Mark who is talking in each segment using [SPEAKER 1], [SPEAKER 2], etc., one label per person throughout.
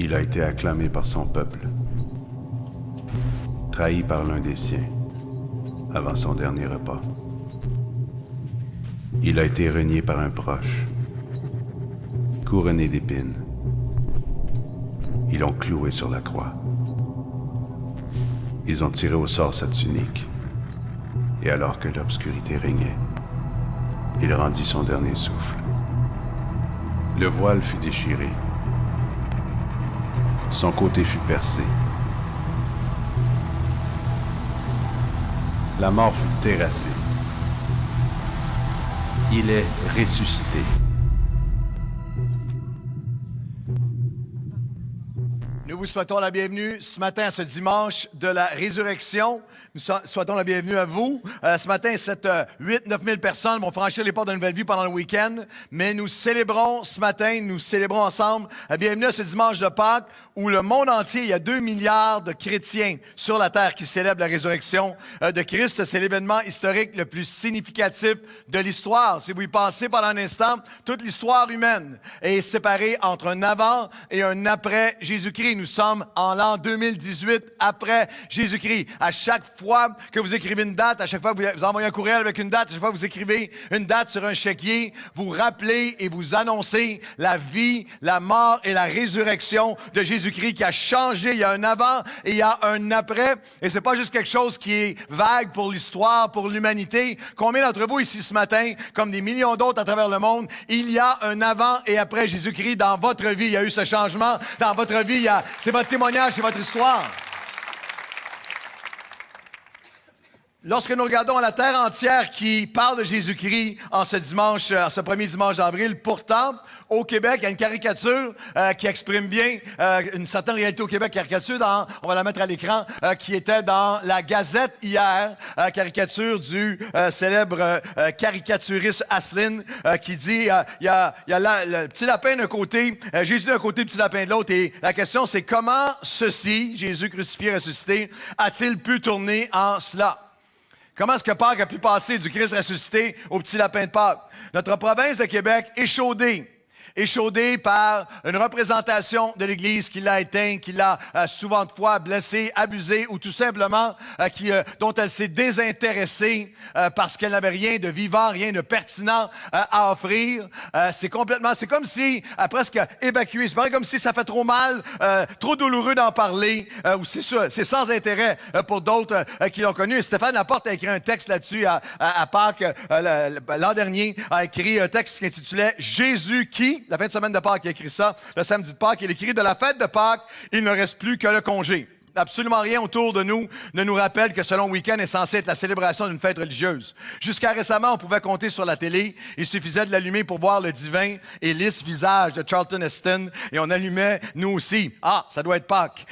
[SPEAKER 1] Il a été acclamé par son peuple, trahi par l'un des siens, avant son dernier repas. Il a été renié par un proche, couronné d'épines. Ils l'ont cloué sur la croix. Ils ont tiré au sort sa tunique, et alors que l'obscurité régnait, il rendit son dernier souffle. Le voile fut déchiré. Son côté fut percé. La mort fut terrassée. Il est ressuscité.
[SPEAKER 2] Nous vous souhaitons la bienvenue ce matin, ce dimanche de la résurrection. Nous souhaitons la bienvenue à vous. Ce matin, 8-9 000 personnes vont franchir les portes de Nouvelle Vie pendant le week-end. Mais nous célébrons ce matin, nous célébrons ensemble. Bienvenue à ce dimanche de Pâques où le monde entier, il y a 2 milliards de chrétiens sur la terre qui célèbrent la résurrection de Christ. C'est l'événement historique le plus significatif de l'histoire. Si vous y pensez pendant un instant, toute l'histoire humaine est séparée entre un avant et un après Jésus-Christ. Nous sommes en l'an 2018 après Jésus-Christ. À chaque fois que vous écrivez une date, à chaque fois que vous envoyez un courriel avec une date, à chaque fois que vous écrivez une date sur un chéquier, vous rappelez et vous annoncez la vie, la mort et la résurrection de Jésus-Christ qui a changé. Il y a un avant et il y a un après. Et c'est pas juste quelque chose qui est vague pour l'histoire, pour l'humanité. Combien d'entre vous ici ce matin, comme des millions d'autres à travers le monde, il y a un avant et après Jésus-Christ dans votre vie? Il y a eu ce changement dans votre vie. C'est votre témoignage, c'est votre histoire. Lorsque nous regardons la terre entière qui parle de Jésus-Christ en ce dimanche, en ce premier dimanche d'avril, pourtant, au Québec, il y a une caricature qui exprime bien une certaine réalité au Québec. Caricature, on va la mettre à l'écran, qui était dans la Gazette hier. Caricature du célèbre caricaturiste Asselin qui dit il y a le petit lapin d'un côté, Jésus d'un côté, le petit lapin de l'autre. Et la question, c'est comment ceci, Jésus crucifié, ressuscité, a-t-il pu tourner en cela? Comment est-ce que Pâques a pu passer du Christ ressuscité au petit lapin de Pâques? Notre province de Québec est échaudée par une représentation de l'Église qui l'a éteint, qui l'a souvent de fois blessé, abusé ou tout simplement dont elle s'est désintéressée parce qu'elle n'avait rien de vivant, rien de pertinent à offrir. C'est comme si, presque évacué, c'est pareil comme si ça fait trop mal, trop douloureux d'en parler, ou c'est sans intérêt pour d'autres qui l'ont connu. Et Stéphane Laporte a écrit un texte là-dessus à Pâques l'an dernier, a écrit un texte qui s'intitulait « Jésus qui ». La fin de semaine de Pâques, il a écrit ça. Le samedi de Pâques, il écrit « De la fête de Pâques, il ne reste plus que le congé ». Absolument rien autour de nous ne nous rappelle que ce long week-end est censé être la célébration d'une fête religieuse. Jusqu'à récemment, on pouvait compter sur la télé. Il suffisait de l'allumer pour voir le divin et lisse visage de Charlton Heston. Et on allumait, nous aussi. Ah, ça doit être Pâques.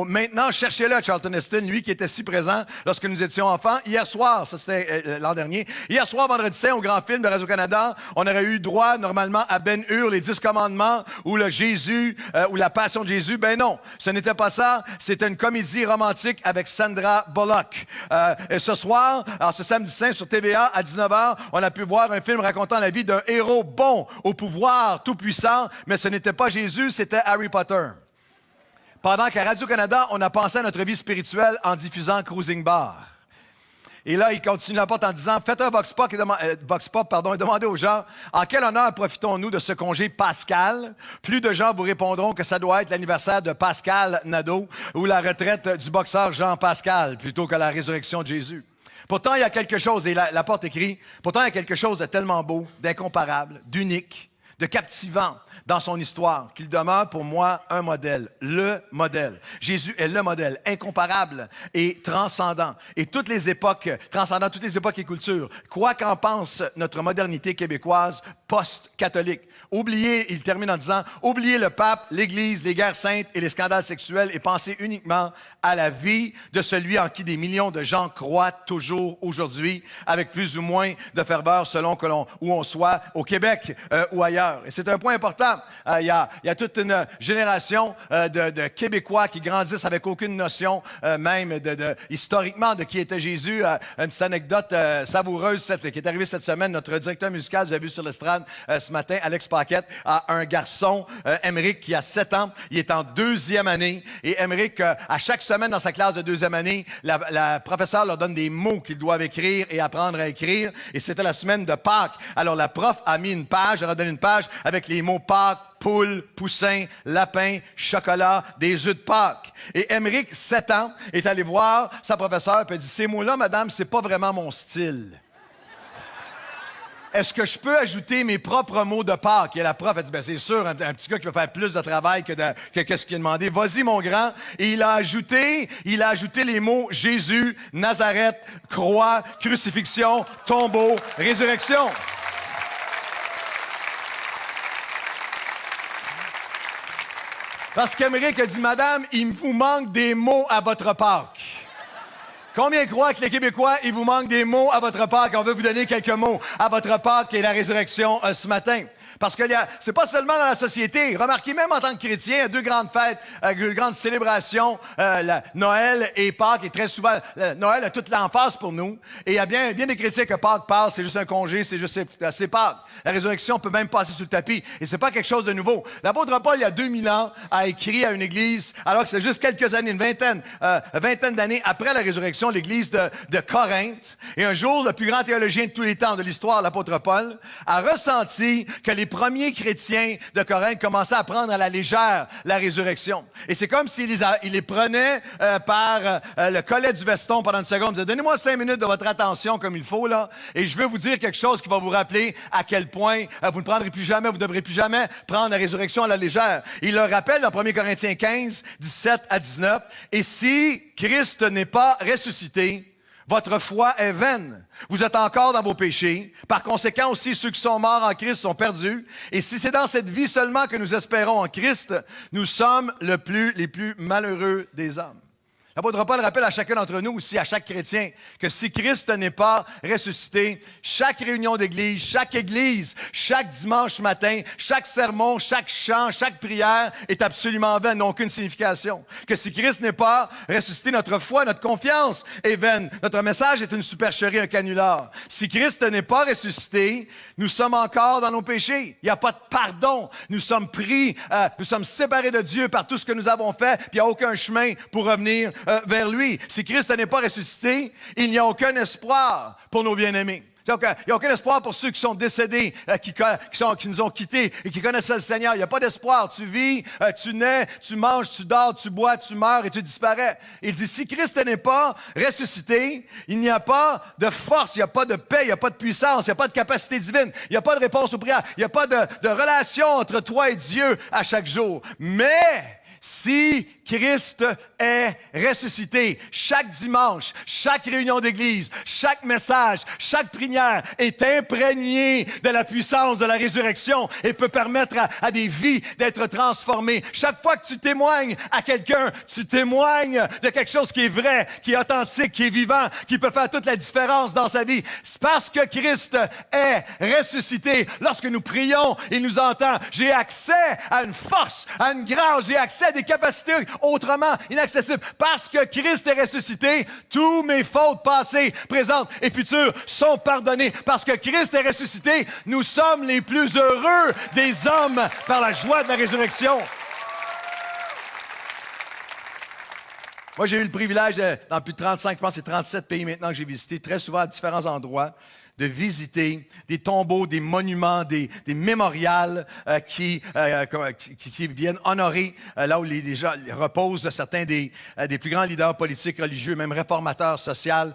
[SPEAKER 2] Maintenant, cherchez-le, Charlton Heston, lui qui était si présent lorsque nous étions enfants. Hier soir, ça c'était l'an dernier, hier soir, vendredi saint, au Grand Film de Radio-Canada, on aurait eu droit normalement à Ben-Hur, les 10 commandements, ou le Jésus, ou la Passion de Jésus. Ben non, ce n'était pas ça. C'était une comédie romantique avec Sandra Bullock. Et ce soir, alors ce samedi saint sur TVA à 19h, on a pu voir un film racontant la vie d'un héros bon, au pouvoir tout-puissant, mais ce n'était pas Jésus, c'était Harry Potter. Pendant qu'à Radio-Canada, on a pensé à notre vie spirituelle en diffusant Cruising Bar. Et là, il continue la porte en disant, faites un vox pop et demandez aux gens, en quel honneur profitons-nous de ce congé pascal? Plus de gens vous répondront que ça doit être l'anniversaire de Pascal Nadeau ou la retraite du boxeur Jean Pascal, plutôt que la résurrection de Jésus. Pourtant, il y a quelque chose, et la porte écrit, pourtant, il y a quelque chose de tellement beau, d'incomparable, d'unique, de captivant dans son histoire, qu'il demeure pour moi un modèle, le modèle. Jésus est le modèle, incomparable et transcendant. Et toutes les époques, transcendant toutes les époques et cultures, quoi qu'en pense notre modernité québécoise post-catholique. Oubliez, il termine en disant, oubliez le pape, l'Église, les guerres saintes et les scandales sexuels et pensez uniquement à la vie de celui en qui des millions de gens croient toujours aujourd'hui, avec plus ou moins de ferveur selon où on soit, au Québec ou ailleurs. Et c'est un point important. Il y a toute une génération de Québécois qui grandissent avec aucune notion même historiquement de qui était Jésus. Une petite anecdote savoureuse qui est arrivée cette semaine. Notre directeur musical, vous avez vu sur l'estrade ce matin, Alex Paquette, a un garçon, Émeric, qui a 7 ans. Il est en 2e année. Et Émeric, à chaque semaine dans sa classe de 2e année, la professeure leur donne des mots qu'ils doivent écrire et apprendre à écrire. Et c'était la semaine de Pâques. Alors, la prof a mis une page, leur a donné une page avec les mots Pâques, poule, poussin, lapin, chocolat, des œufs de Pâques. Et Émeric, 7 ans, est allé voir sa professeure et a dit « Ces mots-là, madame, c'est pas vraiment mon style. Est-ce que je peux ajouter mes propres mots de Pâques? » Et la prof a dit, « Bien, c'est sûr, un petit gars qui va faire plus de travail que ce qu'il a demandé. Vas-y, mon grand. » Et il a ajouté les mots Jésus, Nazareth, croix, crucifixion, tombeau, résurrection. Parce qu'Émeric a dit, « Madame, il vous manque des mots à votre Pâques. » Combien croient que les Québécois, il vous manque des mots à votre Pâques? On veut vous donner quelques mots à votre Pâques et la résurrection ce matin. Parce que c'est pas seulement dans la société. Remarquez, même en tant que chrétien, il y a 2 grandes fêtes, 2 grandes célébrations, Noël et Pâques. Et très souvent, Noël a toute l'emphase pour nous. Et il y a bien des chrétiens que Pâques passe, c'est juste un congé, c'est Pâques. La résurrection peut même passer sous le tapis. Et c'est pas quelque chose de nouveau. L'apôtre Paul, il y a 2000 ans, a écrit à une église, alors que c'est juste quelques années, une vingtaine d'années après la résurrection, l'église de Corinthe. Et un jour, le plus grand théologien de tous les temps de l'histoire, l'apôtre Paul, a ressenti que les premiers chrétiens de Corinthe commençaient à prendre à la légère la résurrection. Et c'est comme s'il les prenait par le collet du veston pendant une seconde. Il disait, donnez-moi 5 minutes de votre attention comme il faut, là, et je vais vous dire quelque chose qui va vous rappeler à quel point vous ne prendrez plus jamais, vous ne devrez plus jamais prendre la résurrection à la légère. Il le rappelle dans 1 Corinthiens 15, 17 à 19. Et si Christ n'est pas ressuscité, votre foi est vaine. Vous êtes encore dans vos péchés. Par conséquent, aussi, ceux qui sont morts en Christ sont perdus. Et si c'est dans cette vie seulement que nous espérons en Christ, nous sommes les plus malheureux des hommes. L'apôtre Paul rappelle à chacun d'entre nous aussi, à chaque chrétien, que si Christ n'est pas ressuscité, chaque réunion d'église, chaque dimanche matin, chaque sermon, chaque chant, chaque prière est absolument vaine, n'a aucune signification. Que si Christ n'est pas ressuscité, notre foi, notre confiance est vaine. Notre message est une supercherie, un canular. Si Christ n'est pas ressuscité, nous sommes encore dans nos péchés. Il n'y a pas de pardon. Nous sommes pris, nous sommes séparés de Dieu par tout ce que nous avons fait, puis il n'y a aucun chemin pour revenir vers lui. Si Christ n'est pas ressuscité, il n'y a aucun espoir pour nos bien-aimés. Donc, il n'y a aucun espoir pour ceux qui sont décédés, qui nous ont quittés et qui connaissent le Seigneur. Il n'y a pas d'espoir. Tu vis, tu nais, tu manges, tu dors, tu bois, tu meurs et tu disparais. Il dit, si Christ n'est pas ressuscité, il n'y a pas de force, il n'y a pas de paix, il n'y a pas de puissance, il n'y a pas de capacité divine, il n'y a pas de réponse aux prières, il n'y a pas de relation entre toi et Dieu à chaque jour. Mais si Christ est ressuscité, chaque dimanche, chaque réunion d'église, chaque message, chaque prière est imprégné de la puissance de la résurrection et peut permettre à des vies d'être transformées. Chaque fois que tu témoignes à quelqu'un, tu témoignes de quelque chose qui est vrai, qui est authentique, qui est vivant, qui peut faire toute la différence dans sa vie. C'est parce que Christ est ressuscité. Lorsque nous prions, il nous entend. J'ai accès à une force, à une grâce, j'ai accès à des capacités autrement inaccessibles. Parce que Christ est ressuscité, tous mes fautes passées, présentes et futures sont pardonnées. Parce que Christ est ressuscité, nous sommes les plus heureux des hommes par la joie de la résurrection. Moi, j'ai eu le privilège, dans plus de 35, je pense que c'est 37 pays maintenant que j'ai visité, très souvent à différents endroits, de visiter des tombeaux, des monuments, des mémorials qui viennent honorer là où les gens reposent certains des plus grands leaders politiques, religieux, même réformateurs sociaux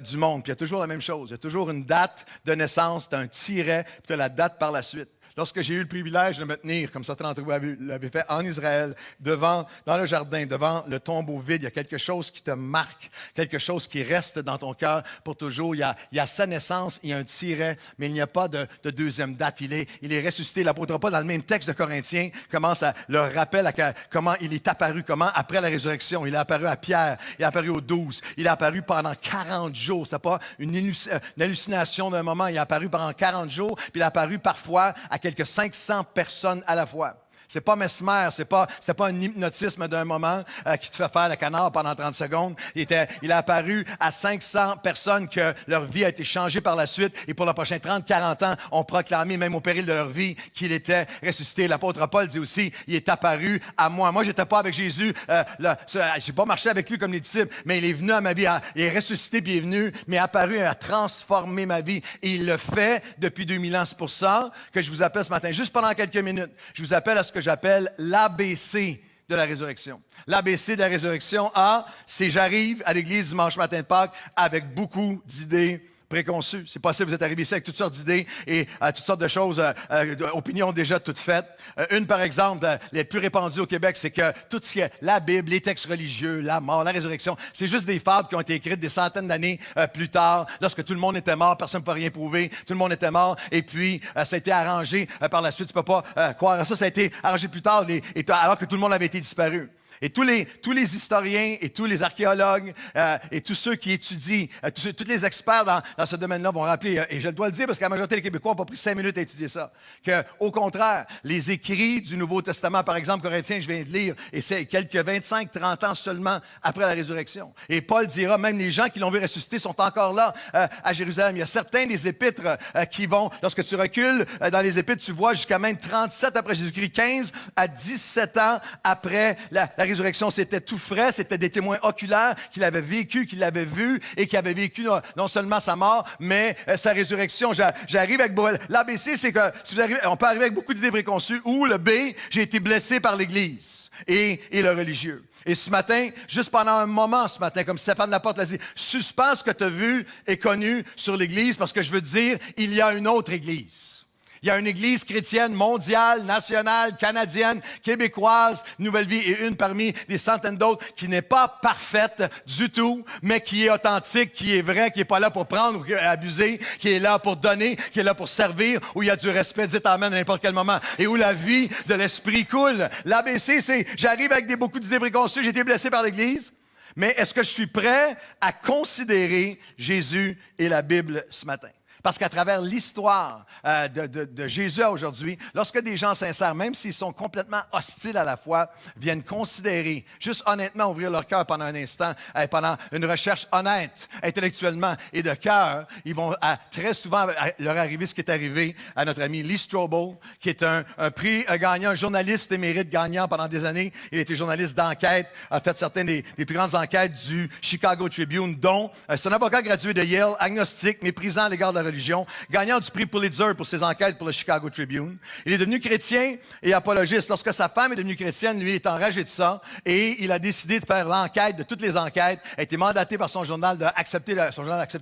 [SPEAKER 2] du monde. Puis il y a toujours la même chose. Il y a toujours une date de naissance, tu as un tiret, puis tu as la date par la suite. Lorsque j'ai eu le privilège de me tenir, comme certains d'entre vous l'avaient fait en Israël, dans le jardin, devant le tombeau vide, il y a quelque chose qui te marque, quelque chose qui reste dans ton cœur pour toujours. Il y a sa naissance, il y a un tiret, mais il n'y a pas de deuxième date. Il est ressuscité. L'apôtre Paul, dans le même texte de Corinthiens, commence à leur rappeler comment il est apparu, comment après la résurrection, il est apparu à Pierre, il est apparu aux 12, il est apparu pendant 40 jours. Ce n'est pas une hallucination d'un moment, il est apparu pendant 40 jours, puis il est apparu parfois à quelques 500 personnes à la fois. C'est pas mesmer, c'est pas un hypnotisme d'un moment qui te fait faire le canard pendant 30 secondes. Il a apparu à 500 personnes que leur vie a été changée par la suite et pour les prochains 30-40 ans, ont proclamé, même au péril de leur vie, qu'il était ressuscité. L'apôtre Paul dit aussi, il est apparu à moi. Moi, j'étais pas avec Jésus, j'ai pas marché avec lui comme les disciples, mais il est venu à ma vie, il est ressuscité puis il est venu, mais apparu et a transformé ma vie. Et il le fait depuis 2000 ans. C'est pour ça que je vous appelle ce matin, juste pendant quelques minutes, je vous appelle à ce que j'appelle l'ABC de la résurrection. L'ABC de la résurrection, A, c'est j'arrive à l'église dimanche matin de Pâques avec beaucoup d'idées préconçues. C'est possible, vous êtes arrivé ici avec toutes sortes d'idées et toutes sortes de choses, opinions déjà toutes faites. Une, par exemple, les plus répandues au Québec, c'est que tout ce qui est la Bible, les textes religieux, la mort, la résurrection, c'est juste des fables qui ont été écrites des centaines d'années plus tard, lorsque tout le monde était mort, personne ne peut rien prouver, tout le monde était mort, et puis ça a été arrangé par la suite. Tu ne peux pas croire à ça, ça a été arrangé plus tard, alors que tout le monde avait été disparu. Et tous les historiens et tous les archéologues et tous ceux qui étudient, tous les experts dans ce domaine-là vont rappeler, et je dois le dire parce que la majorité des Québécois n'ont pas pris 5 minutes à étudier ça, qu'au contraire, les écrits du Nouveau Testament, par exemple, Corinthiens, je viens de lire, et c'est quelques 25-30 ans seulement après la résurrection. Et Paul dira, même les gens qui l'ont vu ressusciter sont encore là à Jérusalem. Il y a certains des épîtres qui vont, lorsque tu recules dans les épîtres, tu vois jusqu'à même 37 après Jésus-Christ, 15 à 17 ans après la résurrection, c'était tout frais, c'était des témoins oculaires qu'il avait vécu, qu'il avait vu et qui avaient vécu non seulement sa mort, mais sa résurrection. J'arrive avec l'ABC, c'est que si vous arrivez, on peut arriver avec beaucoup d'idées préconçues, ou le B, j'ai été blessé par l'Église et le religieux. Et ce matin, juste pendant un moment ce matin, comme Stéphane Laporte l'a dit, suspends ce que tu as vu et connu sur l'Église, parce que je veux te dire, il y a une autre Église. Il y a une Église chrétienne mondiale, nationale, canadienne, québécoise, Nouvelle Vie, et une parmi des centaines d'autres qui n'est pas parfaite du tout, mais qui est authentique, qui est vraie, qui n'est pas là pour prendre ou abuser, qui est là pour donner, qui est là pour servir, où il y a du respect, dites amen à n'importe quel moment, et où la vie de l'Esprit coule. L'ABC, c'est j'arrive avec beaucoup d'idées préconçues, j'ai été blessé par l'Église, mais est-ce que je suis prêt à considérer Jésus et la Bible ce matin? Parce qu'à travers l'histoire de Jésus aujourd'hui, lorsque des gens sincères, même s'ils sont complètement hostiles à la foi, viennent considérer, juste honnêtement ouvrir leur cœur pendant un instant, pendant une recherche honnête, intellectuellement et de cœur, ils vont très souvent leur arriver ce qui est arrivé à notre ami Lee Strobel, qui est un prix gagnant, un journaliste émérite gagnant pendant des années. Il était journaliste d'enquête, a fait certaines des plus grandes enquêtes du Chicago Tribune, dont c'est un avocat gradué de Yale, agnostique, méprisant à l'égard de la religion, gagnant du prix Pulitzer pour ses enquêtes pour le Chicago Tribune. Il est devenu chrétien et apologiste. Lorsque sa femme est devenue chrétienne, lui est enragé de ça et il a décidé de faire l'enquête de toutes les enquêtes, a été mandaté par son journal d'accepter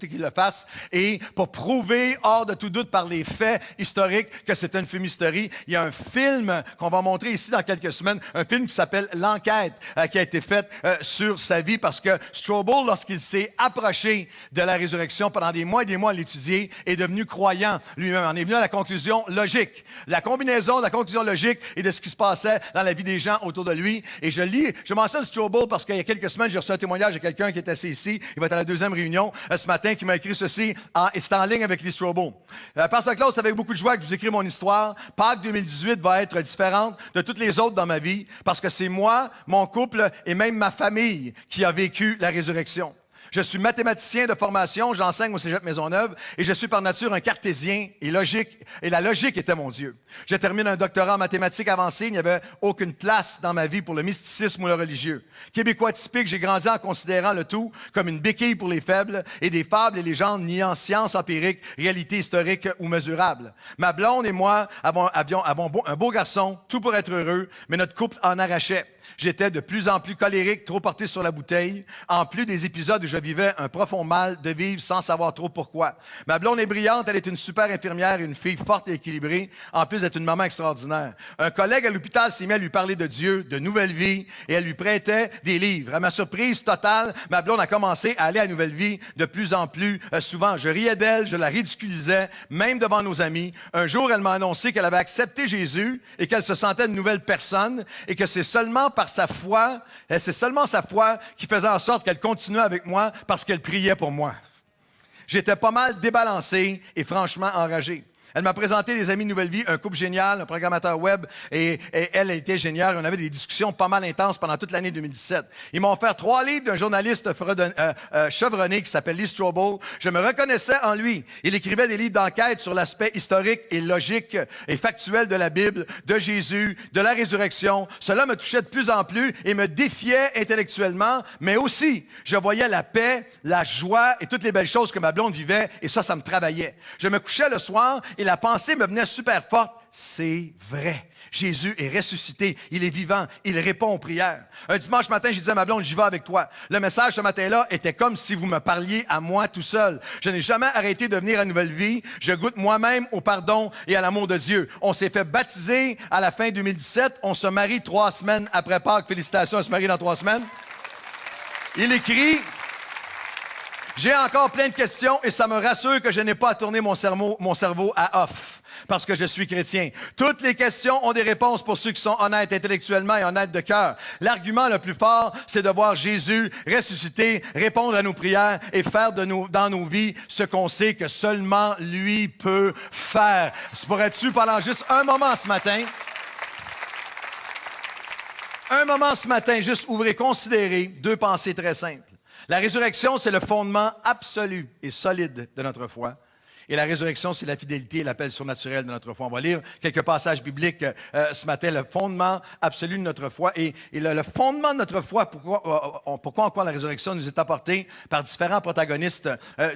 [SPEAKER 2] qu'il le fasse et pour prouver hors de tout doute par les faits historiques que c'est une fumisterie. Il y a un film qu'on va montrer ici dans quelques semaines, un film qui s'appelle L'Enquête, qui a été fait sur sa vie parce que Strobel, lorsqu'il s'est approché de la résurrection pendant des mois et des mois à l'étudier, est devenu croyant lui-même. On est venu à la conclusion logique. La combinaison de la conclusion logique et de ce qui se passait dans la vie des gens autour de lui. Et je mentionne Strobel parce qu'il y a quelques semaines, j'ai reçu un témoignage de quelqu'un qui est assis ici. Il va être à la deuxième réunion ce matin qui m'a écrit ceci et c'est en ligne avec Lee Strobel. Pasteur Claude, c'est avec beaucoup de joie que je vous écris mon histoire. Pâques 2018 va être différente de toutes les autres dans ma vie parce que c'est moi, mon couple et même ma famille qui a vécu la résurrection. Je suis mathématicien de formation, j'enseigne au Cégep Maisonneuve et je suis par nature un cartésien et la logique était mon Dieu. Je termine un doctorat en mathématiques avancées, il n'y avait aucune place dans ma vie pour le mysticisme ou le religieux. Québécois typique, j'ai grandi en considérant le tout comme une béquille pour les faibles et des fables et légendes niant science empirique, réalité historique ou mesurable. Ma blonde et moi avons un beau garçon, tout pour être heureux, mais notre couple en arrachait. J'étais de plus en plus colérique, trop porté sur la bouteille, en plus des épisodes où je vivais un profond mal de vivre sans savoir trop pourquoi. Ma blonde est brillante, elle est une super infirmière, une fille forte et équilibrée, en plus d'être une maman extraordinaire. Un collègue à l'hôpital s'est mis à lui parler de Dieu, de Nouvelle Vie, et elle lui prêtait des livres. À ma surprise totale, ma blonde a commencé à aller à Nouvelle Vie de plus en plus souvent. Je riais d'elle, je la ridiculisais, même devant nos amis. Un jour, elle m'a annoncé qu'elle avait accepté Jésus et qu'elle se sentait une nouvelle personne et que c'est seulement sa foi qui faisait en sorte qu'elle continuait avec moi parce qu'elle priait pour moi. J'étais pas mal débalancé et franchement enragé. Elle m'a présenté les Amis de Nouvelle Vie, un couple génial, un programmateur web, et elle était géniale. On avait des discussions pas mal intenses pendant toute l'année 2017. Ils m'ont offert 3 livres d'un journaliste chevronné qui s'appelle Lee Strobel. Je me reconnaissais en lui. Il écrivait des livres d'enquête sur l'aspect historique et logique et factuel de la Bible, de Jésus, de la résurrection. Cela me touchait de plus en plus et me défiait intellectuellement, mais aussi, je voyais la paix, la joie et toutes les belles choses que ma blonde vivait, et ça me travaillait. Je me couchais le soir et la pensée me venait super forte. C'est vrai. Jésus est ressuscité. Il est vivant. Il répond aux prières. Un dimanche matin, j'ai dit à ma blonde, j'y vais avec toi. Le message ce matin-là était comme si vous me parliez à moi tout seul. Je n'ai jamais arrêté de venir à Nouvelle Vie. Je goûte moi-même au pardon et à l'amour de Dieu. On s'est fait baptiser à la fin 2017. On se marie 3 semaines après Pâques. Félicitations, on se marie dans 3 semaines. Il écrit... J'ai encore plein de questions et ça me rassure que je n'ai pas à tourner mon cerveau à off parce que je suis chrétien. Toutes les questions ont des réponses pour ceux qui sont honnêtes intellectuellement et honnêtes de cœur. L'argument le plus fort, c'est de voir Jésus ressusciter, répondre à nos prières et faire dans nos vies ce qu'on sait que seulement lui peut faire. Pourrais-tu, pendant juste un moment ce matin, juste ouvrir, considérer 2 pensées très simples. La résurrection, c'est le fondement absolu et solide de notre foi. Et la résurrection, c'est la fidélité et l'appel surnaturel de notre foi. On va lire quelques passages bibliques ce matin, le fondement absolu de notre foi. Et le fondement de notre foi, pourquoi on croit la résurrection nous est apporté par différents protagonistes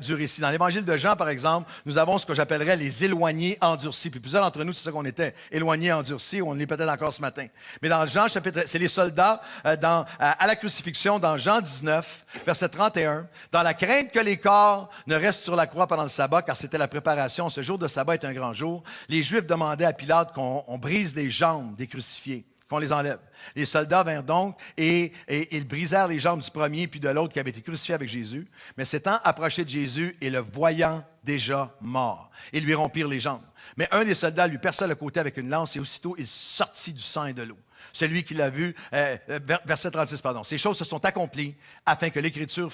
[SPEAKER 2] du récit. Dans l'Évangile de Jean, par exemple, nous avons ce que j'appellerais les éloignés endurcis. Puis plusieurs d'entre nous, c'est ça qu'on était, éloignés endurcis, on l'est peut-être encore ce matin. Mais dans Jean, c'est les soldats à la crucifixion, dans Jean 19, verset 31, dans la crainte que les corps ne restent sur la croix pendant le sabbat, car c'était la préparation. Ce jour de sabbat est un grand jour. Les Juifs demandaient à Pilate qu'on brise les jambes des crucifiés, qu'on les enlève. Les soldats vinrent donc et ils brisèrent les jambes du premier puis de l'autre qui avait été crucifié avec Jésus. Mais s'étant approché de Jésus et le voyant déjà mort, ils lui rompirent les jambes. Mais un des soldats lui perça le côté avec une lance et aussitôt il sortit du sang et de l'eau. Celui qui l'a vu, verset 36, pardon. Ces choses se sont accomplies afin que l'Écriture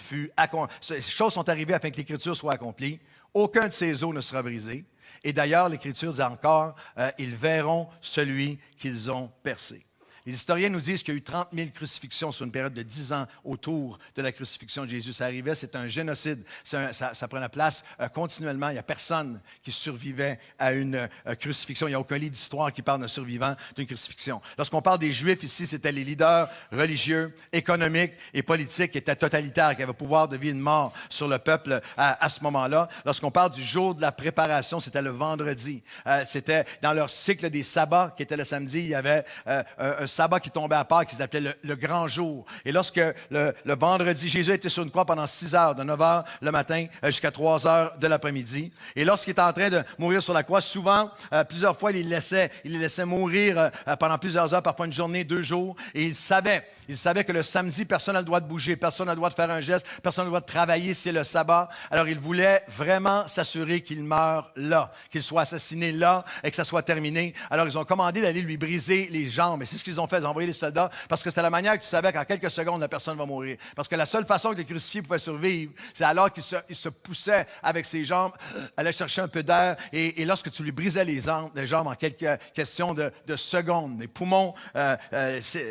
[SPEAKER 2] Ces choses sont arrivées afin que l'Écriture soit accomplie. Aucun de ces os ne sera brisé. Et d'ailleurs, l'Écriture dit encore, ils verront celui qu'ils ont percé. Les historiens nous disent qu'il y a eu 30 000 crucifixions sur une période de 10 ans autour de la crucifixion de Jésus. Ça arrivait, c'est un génocide. Ça prenait place continuellement. Il n'y a personne qui survivait à une crucifixion. Il n'y a aucun livre d'histoire qui parle d'un survivant d'une crucifixion. Lorsqu'on parle des Juifs ici, c'était les leaders religieux, économiques et politiques qui étaient totalitaires, qui avaient pouvoir de vie et de mort sur le peuple à ce moment-là. Lorsqu'on parle du jour de la préparation, c'était le vendredi. C'était dans leur cycle des sabbats, qui était le samedi, il y avait un sabbat qui tombait à Pâques, qu'ils appelaient le grand jour. Et lorsque le vendredi, Jésus était sur une croix pendant 6 heures, de 9 heures le matin jusqu'à 3 heures de l'après-midi. Et lorsqu'il était en train de mourir sur la croix, souvent, plusieurs fois, il les laissait mourir pendant plusieurs heures, parfois une journée, 2 jours. Et il savait que le samedi, personne n'a le droit de bouger, personne n'a le droit de faire un geste, personne n'a le droit de travailler, c'est le sabbat. Alors, il voulait vraiment s'assurer qu'il meure là, qu'il soit assassiné là et que ça soit terminé. Alors, ils ont commandé d'aller lui briser les jambes. Et c'est ce qu'ils ont fait, ils ont envoyé les soldats, parce que c'était la manière que tu savais qu'en quelques secondes, la personne va mourir. Parce que la seule façon que les crucifiés pouvaient survivre, c'est alors qu'il se poussait avec ses jambes, allait chercher un peu d'air, et lorsque tu lui brisais les jambes en quelques questions de secondes, les poumons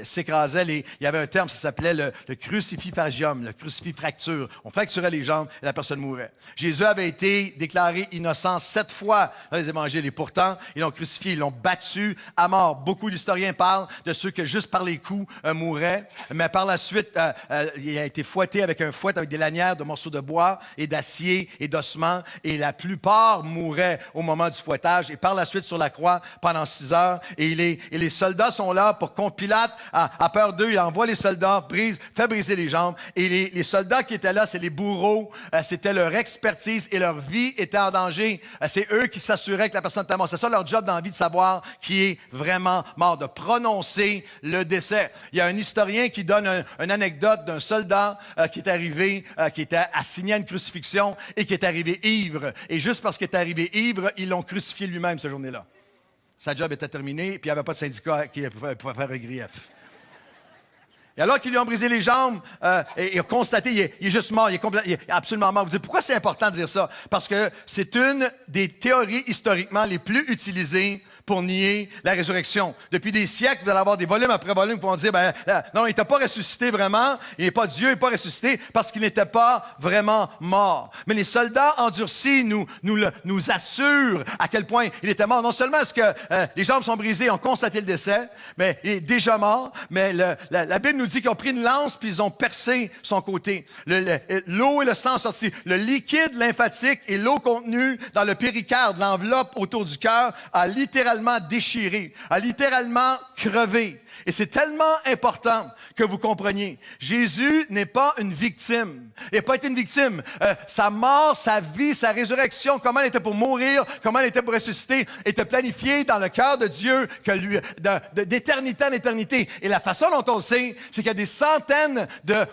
[SPEAKER 2] s'écrasaient. Il y avait un terme, ça s'appelait le crucifixagium, le crucifixfracture. On fracturait les jambes et la personne mourait. Jésus avait été déclaré innocent 7 fois dans les évangiles, et pourtant, ils l'ont crucifié, ils l'ont battu à mort. Beaucoup d'historiens parlent de ceux que juste par les coups mouraient, mais par la suite, il a été fouetté avec un fouet avec des lanières de morceaux de bois et d'acier et d'ossements, et la plupart mouraient au moment du fouettage, et par la suite sur la croix pendant 6 heures, et les soldats sont là pour contre Pilate, a peur d'eux, il envoie les soldats, fait briser les jambes, et les soldats qui étaient là, c'est les bourreaux, c'était leur expertise et leur vie était en danger. C'est eux qui s'assuraient que la personne était morte. C'est ça leur job dans la vie, de savoir qui est vraiment mort, de prononcer le décès. Il y a un historien qui donne une anecdote d'un soldat qui est arrivé, qui était assigné à une crucifixion et qui est arrivé ivre. Et juste parce qu'il est arrivé ivre, ils l'ont crucifié lui-même cette journée-là. Sa job était terminée, puis il n'y avait pas de syndicat qui pouvait faire un grief. Et alors qu'ils lui ont brisé les jambes, et il a constaté, il est juste mort, il est absolument mort. Vous dites, pourquoi c'est important de dire ça? Parce que c'est une des théories historiquement les plus utilisées pour nier la résurrection. Depuis des siècles, vous allez avoir des volumes après volumes qui vont dire, non, il n'était pas ressuscité vraiment, il n'est pas Dieu, il n'est pas ressuscité parce qu'il n'était pas vraiment mort. Mais les soldats endurcis nous assurent à quel point il était mort. Non seulement est-ce que les jambes sont brisées, ont constaté le décès, mais il est déjà mort, mais la Bible nous dit qu'ils ont pris une lance puis ils ont percé son côté. L'eau et le sang sortis. Le liquide lymphatique et l'eau contenue dans le péricarde, l'enveloppe autour du cœur, a littéralement déchiré, a littéralement crevé. Et c'est tellement important que vous compreniez. Jésus n'est pas une victime. Il n'a pas été une victime. Sa mort, sa vie, sa résurrection, comment il était pour mourir, comment il était pour ressusciter, était planifié dans le cœur de Dieu d'éternité en éternité. Et la façon dont on le sait, c'est qu'il y a des centaines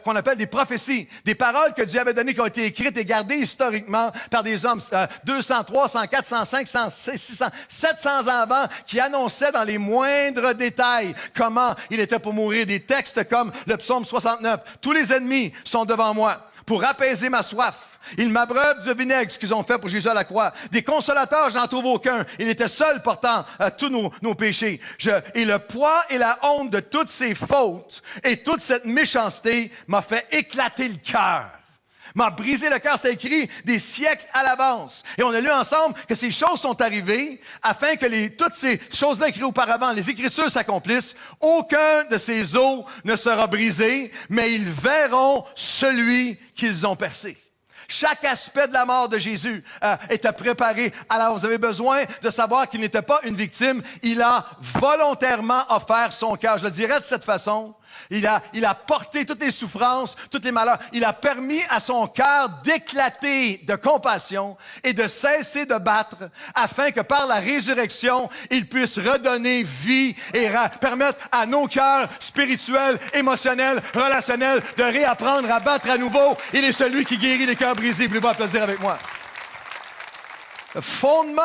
[SPEAKER 2] qu'on appelle des prophéties, des paroles que Dieu avait données qui ont été écrites et gardées historiquement par des hommes, 200, 300, 400, 500, 600, 700 ans avant, qui annonçaient dans les moindres détails comment il était pour mourir. Des textes comme le psaume 69. Tous les ennemis sont devant moi pour apaiser ma soif. Ils m'abreuvent de vinaigre, ce qu'ils ont fait pour Jésus à la croix. Des consolateurs, je n'en trouve aucun. Il était seul portant tous nos péchés. Et le poids et la honte de toutes ces fautes et toute cette méchanceté m'a fait éclater le cœur. M'a brisé le cœur. C'est écrit des siècles à l'avance. Et on a lu ensemble que ces choses sont arrivées afin que toutes ces choses-là écrites auparavant, les Écritures s'accomplissent. Aucun de ces os ne sera brisé, mais ils verront celui qu'ils ont percé. Chaque aspect de la mort de Jésus était préparé. Alors, vous avez besoin de savoir qu'il n'était pas une victime. Il a volontairement offert son cœur. Je le dirais de cette façon. Il a porté toutes les souffrances, tous les malheurs. Il a permis à son cœur d'éclater de compassion et de cesser de battre afin que par la résurrection, il puisse redonner vie et permettre à nos cœurs spirituels, émotionnels, relationnels de réapprendre à battre à nouveau. Il est celui qui guérit les cœurs brisés. Voulez-vous applaudir avec moi? Le fondement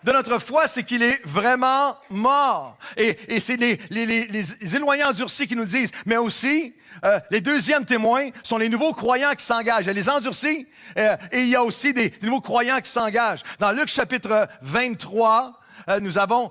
[SPEAKER 2] de notre foi, c'est qu'il est vraiment mort. Et c'est les éloignants endurcis qui nous le disent. Mais aussi, les deuxièmes témoins sont les nouveaux croyants qui s'engagent. Il y a les endurcis et il y a aussi des nouveaux croyants qui s'engagent. Dans Luc chapitre 23, nous avons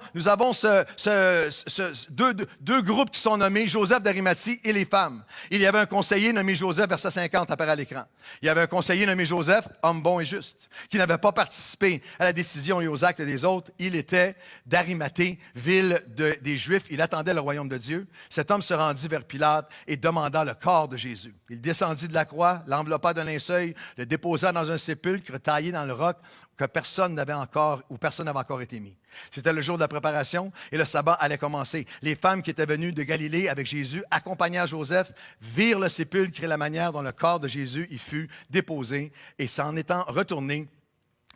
[SPEAKER 2] deux groupes qui sont nommés, Joseph d'Arimathie et les femmes. Il y avait un conseiller nommé Joseph, verset 50, apparaît à l'écran. Il y avait un conseiller nommé Joseph, homme bon et juste, qui n'avait pas participé à la décision et aux actes des autres. Il était d'Arimathée, ville des Juifs. Il attendait le royaume de Dieu. Cet homme se rendit vers Pilate et demanda le corps de Jésus. Il descendit de la croix, l'enveloppa d'un linceul, le déposa dans un sépulcre taillé dans le roc où personne n'avait encore été mis. C'était le jour de la préparation et le sabbat allait commencer. Les femmes qui étaient venues de Galilée avec Jésus accompagnèrent Joseph, virent le sépulcre et la manière dont le corps de Jésus y fut déposé et s'en étant retournées,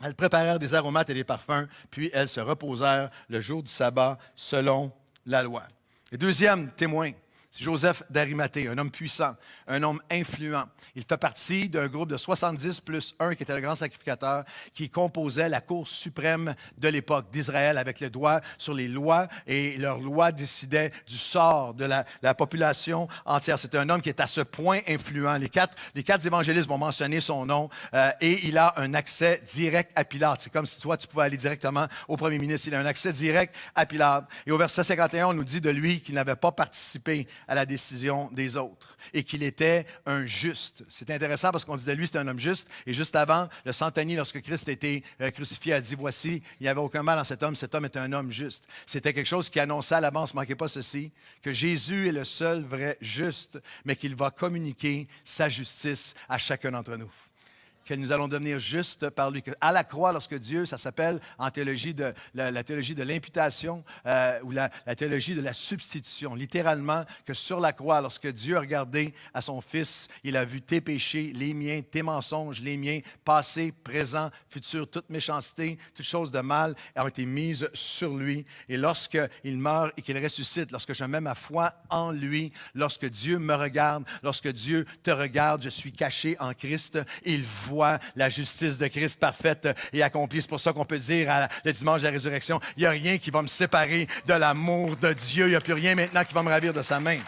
[SPEAKER 2] elles préparèrent des aromates et des parfums, puis elles se reposèrent le jour du sabbat selon la loi. Le deuxième témoin, c'est Joseph d'Arimathée, un homme puissant, un homme influent. Il fait partie d'un groupe de 70 plus 1 qui était le grand sacrificateur qui composait la Cour suprême de l'époque d'Israël avec le doigt sur les lois et leurs lois décidaient du sort de la population entière. C'est un homme qui est à ce point influent. Les quatre évangélistes vont mentionner son nom et il a un accès direct à Pilate. C'est comme si toi, tu pouvais aller directement au premier ministre. Il a un accès direct à Pilate. Et au verset 51, on nous dit de lui qu'il n'avait pas participé à la décision des autres et qu'il était un juste. C'est intéressant parce qu'on dit de lui, c'est un homme juste. Et juste avant, le centenier, lorsque Christ a été crucifié, a dit, voici, il n'y avait aucun mal en cet homme était un homme juste. C'était quelque chose qui annonçait à l'avance, ne manquez pas ceci, que Jésus est le seul vrai juste, mais qu'il va communiquer sa justice à chacun d'entre nous. Que nous allons devenir justes par lui. À la croix, lorsque Dieu, ça s'appelle en théologie la théologie de l'imputation ou la théologie de la substitution. Littéralement, que sur la croix, lorsque Dieu a regardé à son Fils, il a vu tes péchés, les miens, tes mensonges, les miens, passé, présent, futur, toute méchanceté, toute chose de mal ont été mises sur lui. Et lorsqu'il meurt et qu'il ressuscite, lorsque je mets ma foi en lui, lorsque Dieu me regarde, lorsque Dieu te regarde, je suis caché en Christ, il voit la justice de Christ parfaite et accomplie. C'est pour ça qu'on peut dire le dimanche de la résurrection, il n'y a rien qui va me séparer de l'amour de Dieu. Il n'y a plus rien maintenant qui va me ravir de sa main.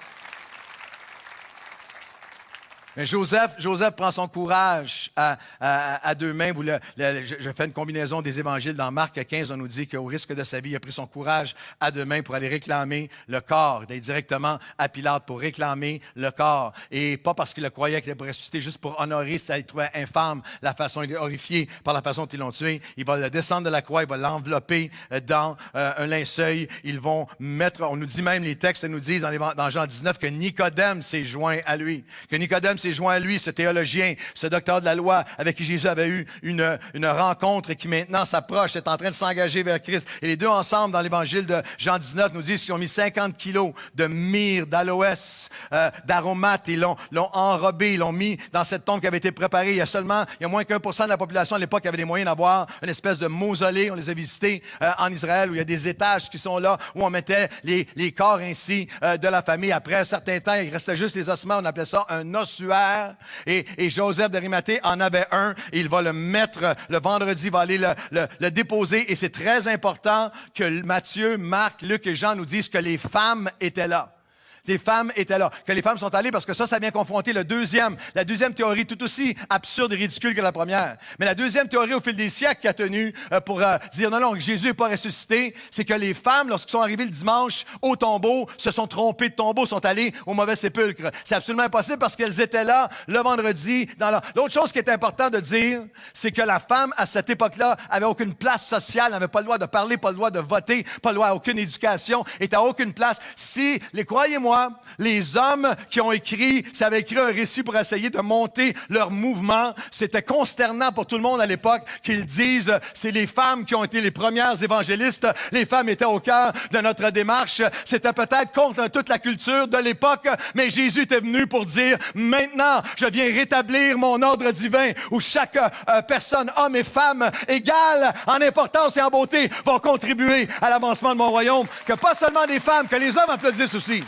[SPEAKER 2] Mais Joseph prend son courage à deux mains. Je fais une combinaison des évangiles. Dans Marc 15, on nous dit qu'au risque de sa vie, il a pris son courage à deux mains pour aller réclamer le corps, d'aller directement à Pilate pour réclamer le corps. Et pas parce qu'il le croyait qu'il allait ressusciter, juste pour honorer, il trouvait infâme la façon, il est horrifié par la façon dont ils l'ont tué. Il va le descendre de la croix, il va l'envelopper dans un linceul. Ils vont mettre, on nous dit même, les textes nous disent dans Jean 19 que Nicodème s'est joint à lui. Que Nicodème s'est joint à lui, ce théologien, ce docteur de la loi avec qui Jésus avait eu une rencontre et qui maintenant s'approche, est en train de s'engager vers Christ. Et les deux ensemble, dans l'évangile de Jean 19, nous disent qu'ils ont mis 50 kilos de myrrhe, d'aloès, d'aromates, et l'ont enrobé, ils l'ont mis dans cette tombe qui avait été préparée. Il y a moins qu'1% de la population à l'époque qui avait les moyens d'avoir une espèce de mausolée. On les a visités en Israël, où il y a des étages qui sont là, où on mettait les corps ainsi de la famille. Après un certain temps, il restait juste les ossements. On appelait ça un ossuaire. Et Joseph d'Arimathée en avait un. Et il va le mettre le vendredi, il va aller le déposer. Et c'est très important que Matthieu, Marc, Luc et Jean nous disent que les femmes étaient là. Les femmes étaient là. Que les femmes sont allées parce que ça vient confronter la deuxième théorie, tout aussi absurde et ridicule que la première. Mais la deuxième théorie au fil des siècles qui a tenu pour dire non, que Jésus n'est pas ressuscité, c'est que les femmes, lorsqu'ils sont arrivées le dimanche au tombeau, se sont trompées de tombeau, sont allées au mauvais sépulcre. C'est absolument impossible parce qu'elles étaient là le vendredi. L'autre chose qui est important de dire, c'est que la femme, à cette époque-là, avait aucune place sociale, n'avait pas le droit de parler, pas le droit de voter, pas le droit à aucune éducation, était à aucune place. Croyez-moi, les hommes qui ont écrit, ça avait écrit un récit pour essayer de monter leur mouvement. C'était consternant pour tout le monde à l'époque qu'ils disent, c'est les femmes qui ont été les premières évangélistes. Les femmes étaient au cœur de notre démarche. C'était peut-être contre toute la culture de l'époque, mais Jésus était venu pour dire, maintenant, je viens rétablir mon ordre divin où chaque personne, homme et femme, égale en importance et en beauté, vont contribuer à l'avancement de mon royaume. Que pas seulement des femmes, que les hommes applaudissent aussi.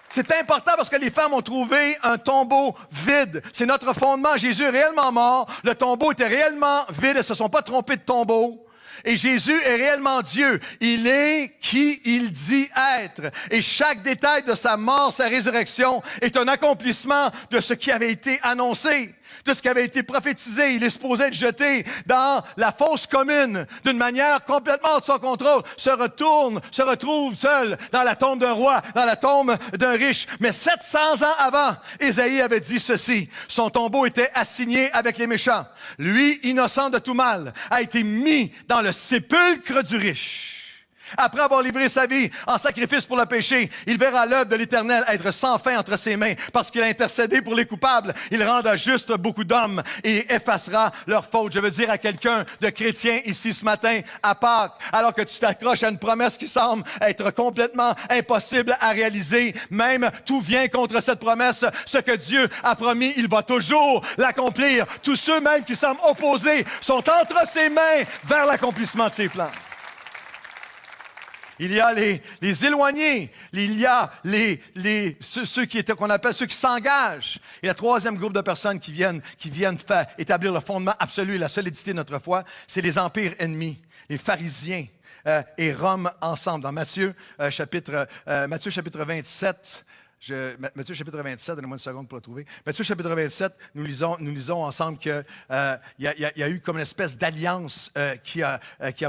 [SPEAKER 2] C'est important parce que les femmes ont trouvé un tombeau vide. C'est notre fondement. Jésus est réellement mort. Le tombeau était réellement vide. Elles ne se sont pas trompées de tombeau. Et Jésus est réellement Dieu. Il est qui il dit être. Et chaque détail de sa mort, sa résurrection, est un accomplissement de ce qui avait été annoncé. De ce qui avait été prophétisé. Il est supposé être jeté dans la fosse commune d'une manière complètement hors de son contrôle. Se retrouve seul dans la tombe d'un roi, dans la tombe d'un riche. Mais 700 ans avant, Ésaïe avait dit ceci. Son tombeau était assigné avec les méchants. Lui, innocent de tout mal, a été mis dans le sépulcre du riche. Après avoir livré sa vie en sacrifice pour le péché, il verra l'œuvre de l'Éternel être sans fin entre ses mains, parce qu'il a intercédé pour les coupables. Il rendra juste beaucoup d'hommes et effacera leurs fautes. Je veux dire à quelqu'un de chrétien ici ce matin, à Pâques, alors que tu t'accroches à une promesse qui semble être complètement impossible à réaliser, même tout vient contre cette promesse. Ce que Dieu a promis, il va toujours l'accomplir. Tous ceux même qui semblent opposés sont entre ses mains vers l'accomplissement de ses plans. Il y a les éloignés, il y a ceux qu'on appelle ceux qui s'engagent. Et le troisième groupe de personnes qui viennent faire établir le fondement absolu et la solidité de notre foi, c'est les empires ennemis, les pharisiens et Rome ensemble. Dans Matthieu chapitre 27, Matthieu chapitre 27, donnez-moi une seconde pour le trouver. Matthieu chapitre 27, nous lisons ensemble qu'il y a eu comme une espèce d'alliance qui a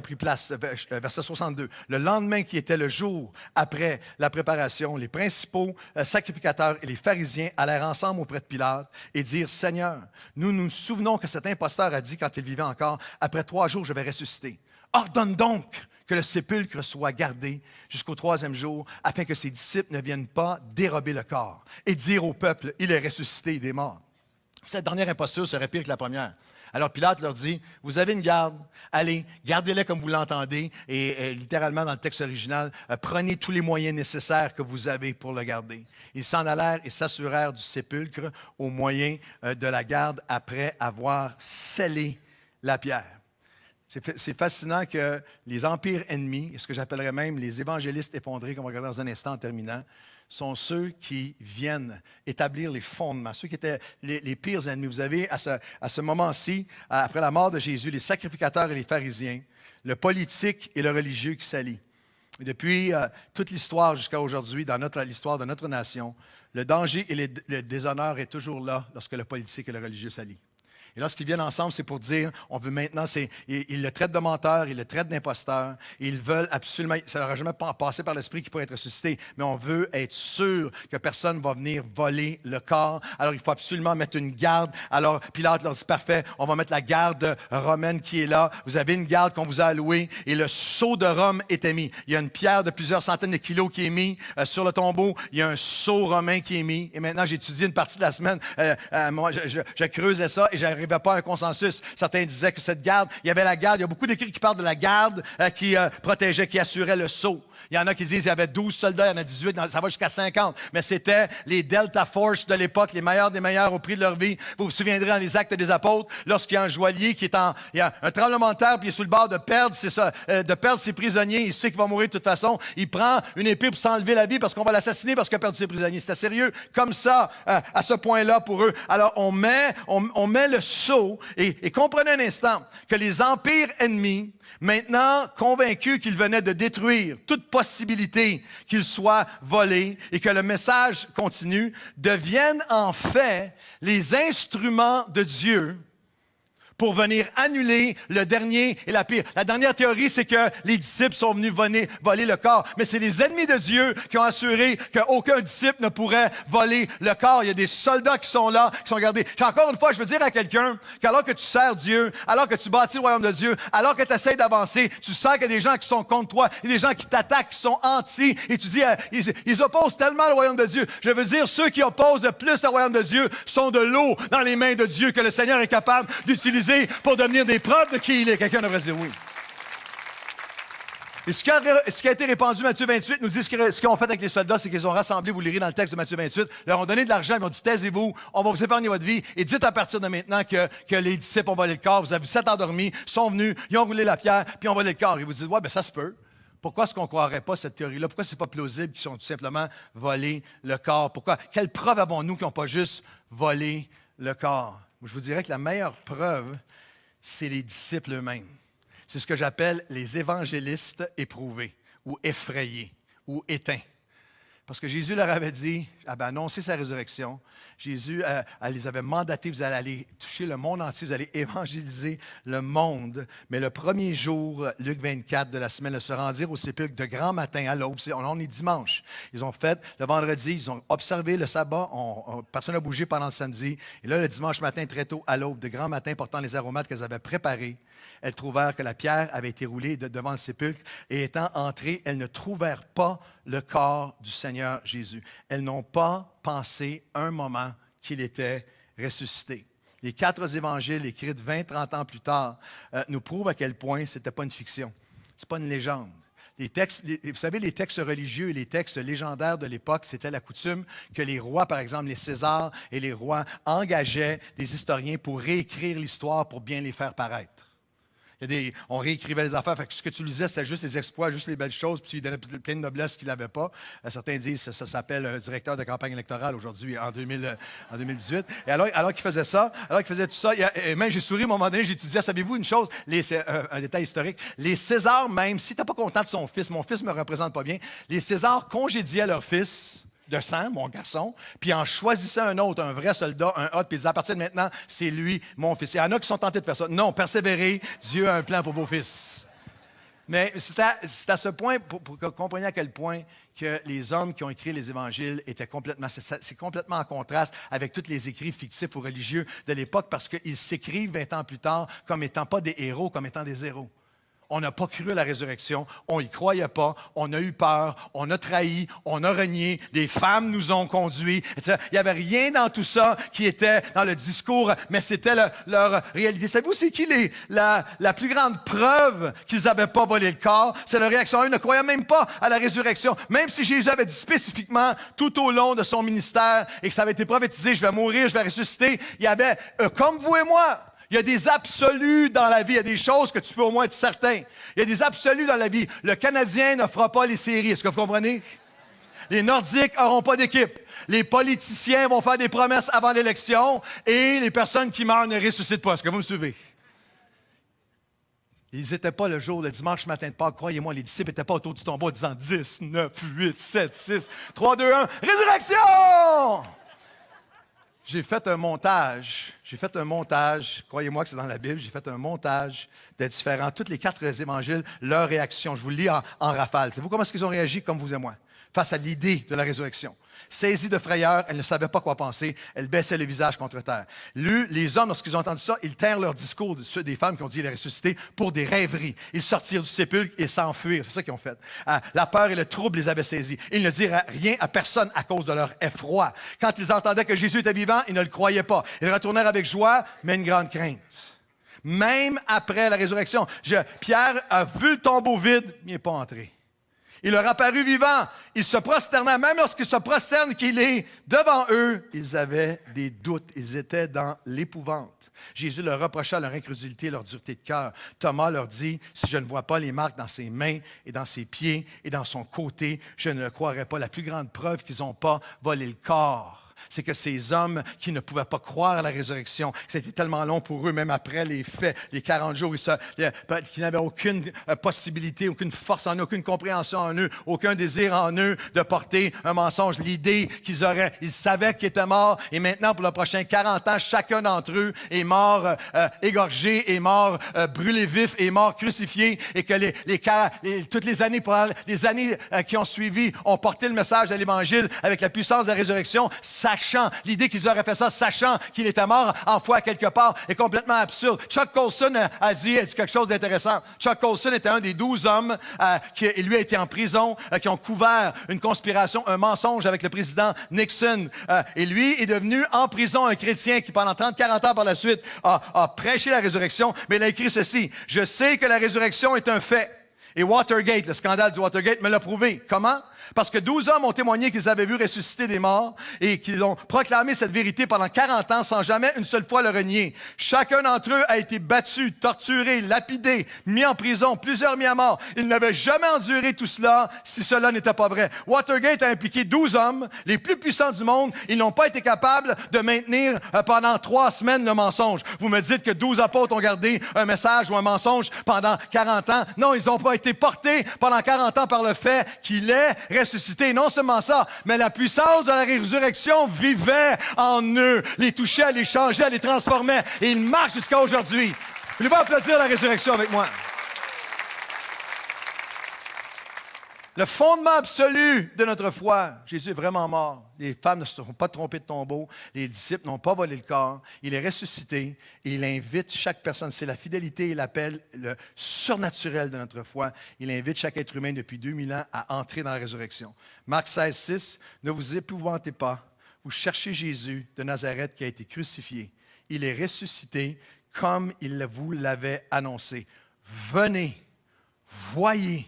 [SPEAKER 2] pris place, verset 62. Le lendemain qui était le jour après la préparation, les principaux sacrificateurs et les pharisiens allèrent ensemble auprès de Pilate et dirent, « Seigneur, nous nous souvenons que cet imposteur a dit quand il vivait encore, « Après 3 jours, je vais ressusciter. Ordonne donc que le sépulcre soit gardé jusqu'au 3e jour, afin que ses disciples ne viennent pas dérober le corps et dire au peuple, il est ressuscité des morts. » Cette dernière imposture serait pire que la première. Alors Pilate leur dit, « Vous avez une garde, allez, gardez-les comme vous l'entendez. » Et littéralement dans le texte original, « Prenez tous les moyens nécessaires que vous avez pour le garder. » Ils s'en allèrent et s'assurèrent du sépulcre au moyen de la garde après avoir scellé la pierre. C'est fascinant que les empires ennemis, et ce que j'appellerais même les évangélistes effondrés, qu'on va regarder dans un instant en terminant, sont ceux qui viennent établir les fondements, ceux qui étaient les pires ennemis. Vous avez à ce moment-ci, après la mort de Jésus, les sacrificateurs et les pharisiens, le politique et le religieux qui s'allient. Depuis toute l'histoire jusqu'à aujourd'hui, dans l'histoire de notre nation, le danger et le déshonneur est toujours là lorsque le politique et le religieux s'allient. Et lorsqu'ils viennent ensemble, c'est pour dire, on veut maintenant, ils le traitent de menteur, ils le traitent d'imposteur, ils veulent absolument, ça leur a jamais passé par l'esprit qu'ils pourraient être ressuscités, mais on veut être sûr que personne ne va venir voler le corps. Alors, il faut absolument mettre une garde. Alors, Pilate leur dit, parfait, on va mettre la garde romaine qui est là. Vous avez une garde qu'on vous a allouée et le sceau de Rome était mis. Il y a une pierre de plusieurs centaines de kilos qui est mise sur le tombeau. Il y a un sceau romain qui est mis. Et maintenant, j'ai étudié une partie de la semaine. Moi, je creusais ça et j'arrivais pas à un consensus. Certains disaient que cette garde, il y avait la garde, il y a beaucoup d'écrits qui parlent de la garde qui protégeait, qui assurait le sceau. Il y en a qui disent qu'il y avait 12 soldats, il y en a 18, ça va jusqu'à 50. Mais c'était les Delta Force de l'époque, les meilleurs des meilleurs au prix de leur vie. Vous vous souviendrez dans les Actes des Apôtres, lorsqu'il y a un joaillier il y a un tremblement de terre, puis il est sur le bord de perdre, ses prisonniers, il sait qu'il va mourir de toute façon. Il prend une épée pour s'enlever la vie parce qu'on va l'assassiner parce qu'il a perdu ses prisonniers. C'était sérieux comme ça, à ce point-là pour eux. Alors, on met le sceau et comprenez un instant que les empires ennemis, maintenant convaincus qu'ils venaient de détruire toute possibilité qu'ils soient volés et que le message continue, deviennent en fait les instruments de Dieu pour venir annuler le dernier et la pire. La dernière théorie, c'est que les disciples sont venus voler le corps. Mais c'est les ennemis de Dieu qui ont assuré qu'aucun disciple ne pourrait voler le corps. Il y a des soldats qui sont là, qui sont gardés. Encore une fois, je veux dire à quelqu'un qu'alors que tu sers Dieu, alors que tu bâtis le royaume de Dieu, alors que tu essaies d'avancer, tu sens qu'il y a des gens qui sont contre toi, il y a des gens qui t'attaquent, qui sont anti, et tu dis, ils opposent tellement le royaume de Dieu. Je veux dire, ceux qui opposent le plus le royaume de Dieu sont de l'eau dans les mains de Dieu que le Seigneur est capable d'utiliser pour devenir des preuves de qui il est. Quelqu'un devrait dire oui. Et ce qui a été répandu, Matthieu 28, nous dit ce qu'ils ont fait avec les soldats, c'est qu'ils ont rassemblé, vous lirez dans le texte de Matthieu 28, leur ont donné de l'argent, ils ont dit, taisez-vous, on va vous épargner votre vie, et dites à partir de maintenant que les disciples ont volé le corps, vous avez 7 endormis, sont venus, ils ont roulé la pierre, puis ont volé le corps. Et vous dites, ouais, ben ça se peut. Pourquoi est-ce qu'on ne croirait pas cette théorie-là? Pourquoi c'est pas plausible qu'ils ont tout simplement volé le corps? Pourquoi? Quelle preuve avons-nous qu'ils n'ont pas juste volé le corps? Je vous dirais que la meilleure preuve, c'est les disciples eux-mêmes. C'est ce que j'appelle les évangélistes éprouvés, ou effrayés, ou éteints. Parce que Jésus leur avait dit, annoncé sa résurrection, Jésus les avait mandatés, vous allez aller toucher le monde entier, vous allez évangéliser le monde. Mais le premier jour, Luc 24 de la semaine, ils se rendirent au sépulcre de grand matin à l'aube. On est dimanche. Ils ont fait le vendredi, ils ont observé le sabbat, personne n'a bougé pendant le samedi. Et là, le dimanche matin, très tôt, à l'aube, de grand matin, portant les aromates qu'elles avaient préparés, elles trouvèrent que la pierre avait été roulée devant le sépulcre et étant entrées, elles ne trouvèrent pas le corps du Seigneur Jésus. Elles n'ont pas pensé un moment qu'il était ressuscité. Les 4 évangiles écrits 20-30 ans plus tard nous prouvent à quel point ce n'était pas une fiction. Ce n'est pas une légende. Vous savez, les textes religieux et les textes légendaires de l'époque, c'était la coutume que les rois, par exemple, les Césars et les rois, engageaient des historiens pour réécrire l'histoire pour bien les faire paraître. On réécrivait les affaires. Fait que ce que tu lisais, c'était juste les exploits, juste les belles choses, puis tu lui donnais plein de noblesse qu'il n'avait pas. Certains disent que ça s'appelle un directeur de campagne électorale aujourd'hui, en 2018. Et alors qu'il faisait ça, alors qu'il faisait tout ça, et même j'ai souri à un moment donné, j'étudiais, savez-vous une chose, un détail historique, les Césars même, si tu n'es pas content de son fils, mon fils ne me représente pas bien, les Césars congédiaient leur fils de sang, mon garçon, puis en choisissant un autre, un vrai soldat, un autre, puis ils disaient, à partir de maintenant, c'est lui, mon fils. Il y en a qui sont tentés de faire ça. Non, persévérez, Dieu a un plan pour vos fils. Mais c'est à ce point, pour que vous compreniez à quel point que les hommes qui ont écrit les évangiles étaient complètement, c'est complètement en contraste avec tous les écrits fictifs ou religieux de l'époque, parce qu'ils s'écrivent 20 ans plus tard comme étant pas des héros, comme étant des héros. On n'a pas cru à la résurrection, on n'y croyait pas, on a eu peur, on a trahi, on a renié, les femmes nous ont conduits. Il n'y avait rien dans tout ça qui était dans le discours, mais c'était leur réalité. Savez-vous, c'est qui la plus grande preuve qu'ils n'avaient pas volé le corps? C'est leur réaction. Eux ne croyaient même pas à la résurrection. Même si Jésus avait dit spécifiquement tout au long de son ministère et que ça avait été prophétisé, je vais mourir, je vais ressusciter, il y avait, comme vous et moi, il y a des absolus dans la vie. Il y a des choses que tu peux au moins être certain. Il y a des absolus dans la vie. Le Canadien ne fera pas les séries. Est-ce que vous comprenez? Les Nordiques n'auront pas d'équipe. Les politiciens vont faire des promesses avant l'élection et les personnes qui meurent ne ressuscitent pas. Est-ce que vous me suivez? Ils n'étaient pas le dimanche matin de Pâques. Croyez-moi, les disciples n'étaient pas autour du tombeau en disant 10, 9, 8, 7, 6, 3, 2, 1, résurrection! J'ai fait un montage, croyez-moi que c'est dans la Bible, j'ai fait un montage de différents, toutes les 4 évangiles, leur réaction. Je vous le lis en rafale. Savez-vous comment est-ce qu'ils ont réagi, comme vous et moi, face à l'idée de la résurrection? Saisie de frayeur, elle ne savait pas quoi penser. Elle baissait le visage contre terre. Les hommes, lorsqu'ils ont entendu ça, ils tinrent leur discours, ceux des femmes qui ont dit qu'il est ressuscité, pour des rêveries. Ils sortirent du sépulcre et s'enfuirent. C'est ça qu'ils ont fait. La peur et le trouble les avaient saisis. Ils ne dirent rien à personne à cause de leur effroi. Quand ils entendaient que Jésus était vivant, ils ne le croyaient pas. Ils retournèrent avec joie, mais une grande crainte. Même après la résurrection, Pierre a vu le tombeau vide, il n'est pas entré. Il leur apparut vivant. Il se prosternait. Même lorsqu'il se prosterne, qu'il est devant eux, ils avaient des doutes. Ils étaient dans l'épouvante. Jésus leur reprocha leur incrédulité, leur dureté de cœur. Thomas leur dit, « Si je ne vois pas les marques dans ses mains et dans ses pieds et dans son côté, je ne le croirai pas. » La plus grande preuve qu'ils n'ont pas volé le corps, c'est que ces hommes qui ne pouvaient pas croire à la résurrection, c'était tellement long pour eux, même après les faits, les 40 jours, qu'ils n'avaient aucune possibilité, aucune force en eux, aucune compréhension en eux, aucun désir en eux de porter un mensonge. L'idée qu'ils auraient, ils savaient qu'ils étaient morts, et maintenant, pour les prochains 40 ans, chacun d'entre eux est mort égorgé, est mort brûlé vif, est mort crucifié, et que toutes les années, qui ont suivi, ont porté le message de l'Évangile avec la puissance de la résurrection, sachant, l'idée qu'ils auraient fait ça, sachant qu'il était mort en foi quelque part, est complètement absurde. Chuck Colson a dit quelque chose d'intéressant. Chuck Colson était un des 12 hommes qui, lui, a été en prison, qui ont couvert une conspiration, un mensonge avec le président Nixon. Et lui est devenu en prison un chrétien qui, pendant 30-40 ans par la suite, a prêché la résurrection, mais il a écrit ceci. « Je sais que la résurrection est un fait. » Et Watergate, le scandale du Watergate, me l'a prouvé. Comment? Parce que 12 hommes ont témoigné qu'ils avaient vu ressusciter des morts et qu'ils ont proclamé cette vérité pendant 40 ans sans jamais une seule fois le renier. Chacun d'entre eux a été battu, torturé, lapidé, mis en prison, plusieurs mis à mort. Ils n'avaient jamais enduré tout cela si cela n'était pas vrai. Watergate a impliqué 12 hommes, les plus puissants du monde. Ils n'ont pas été capables de maintenir pendant 3 semaines le mensonge. Vous me dites que 12 apôtres ont gardé un message ou un mensonge pendant 40 ans. Non, ils n'ont pas été portés pendant 40 ans par le fait qu'il est ressuscité. Non seulement ça, mais la puissance de la résurrection vivait en eux, les touchait, les changeait, les transformait. Et il marche jusqu'à aujourd'hui. Voulez-vous applaudir la résurrection avec moi? Le fondement absolu de notre foi, Jésus est vraiment mort. Les femmes ne se sont pas trompées de tombeau. Les disciples n'ont pas volé le corps. Il est ressuscité et il invite chaque personne. C'est la fidélité et l'appel, le surnaturel de notre foi. Il invite chaque être humain depuis 2000 ans à entrer dans la résurrection. Marc 16, 6, « Ne vous épouvantez pas. Vous cherchez Jésus de Nazareth qui a été crucifié. Il est ressuscité comme il vous l'avait annoncé. Venez, voyez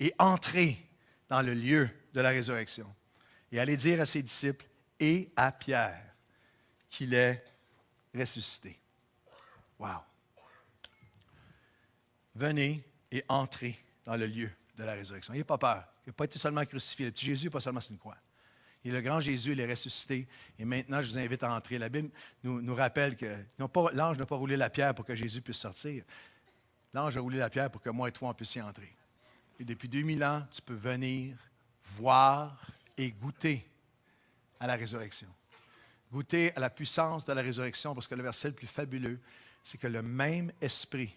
[SPEAKER 2] et entrez dans le lieu de la résurrection. Et allez dire à ses disciples et à Pierre qu'il est ressuscité. » Wow! Venez et entrez dans le lieu de la résurrection. N'ayez pas peur. Il n'a pas été seulement crucifié. Le petit Jésus n'est pas seulement sur une croix. Et le grand Jésus, il est ressuscité. Et maintenant, je vous invite à entrer. La Bible nous rappelle que l'ange n'a pas roulé la pierre pour que Jésus puisse sortir. L'ange a roulé la pierre pour que moi et toi, on puisse y entrer. Et depuis 2000 ans, tu peux venir, voir et goûter à la résurrection. Goûter à la puissance de la résurrection, parce que le verset le plus fabuleux, c'est que le même esprit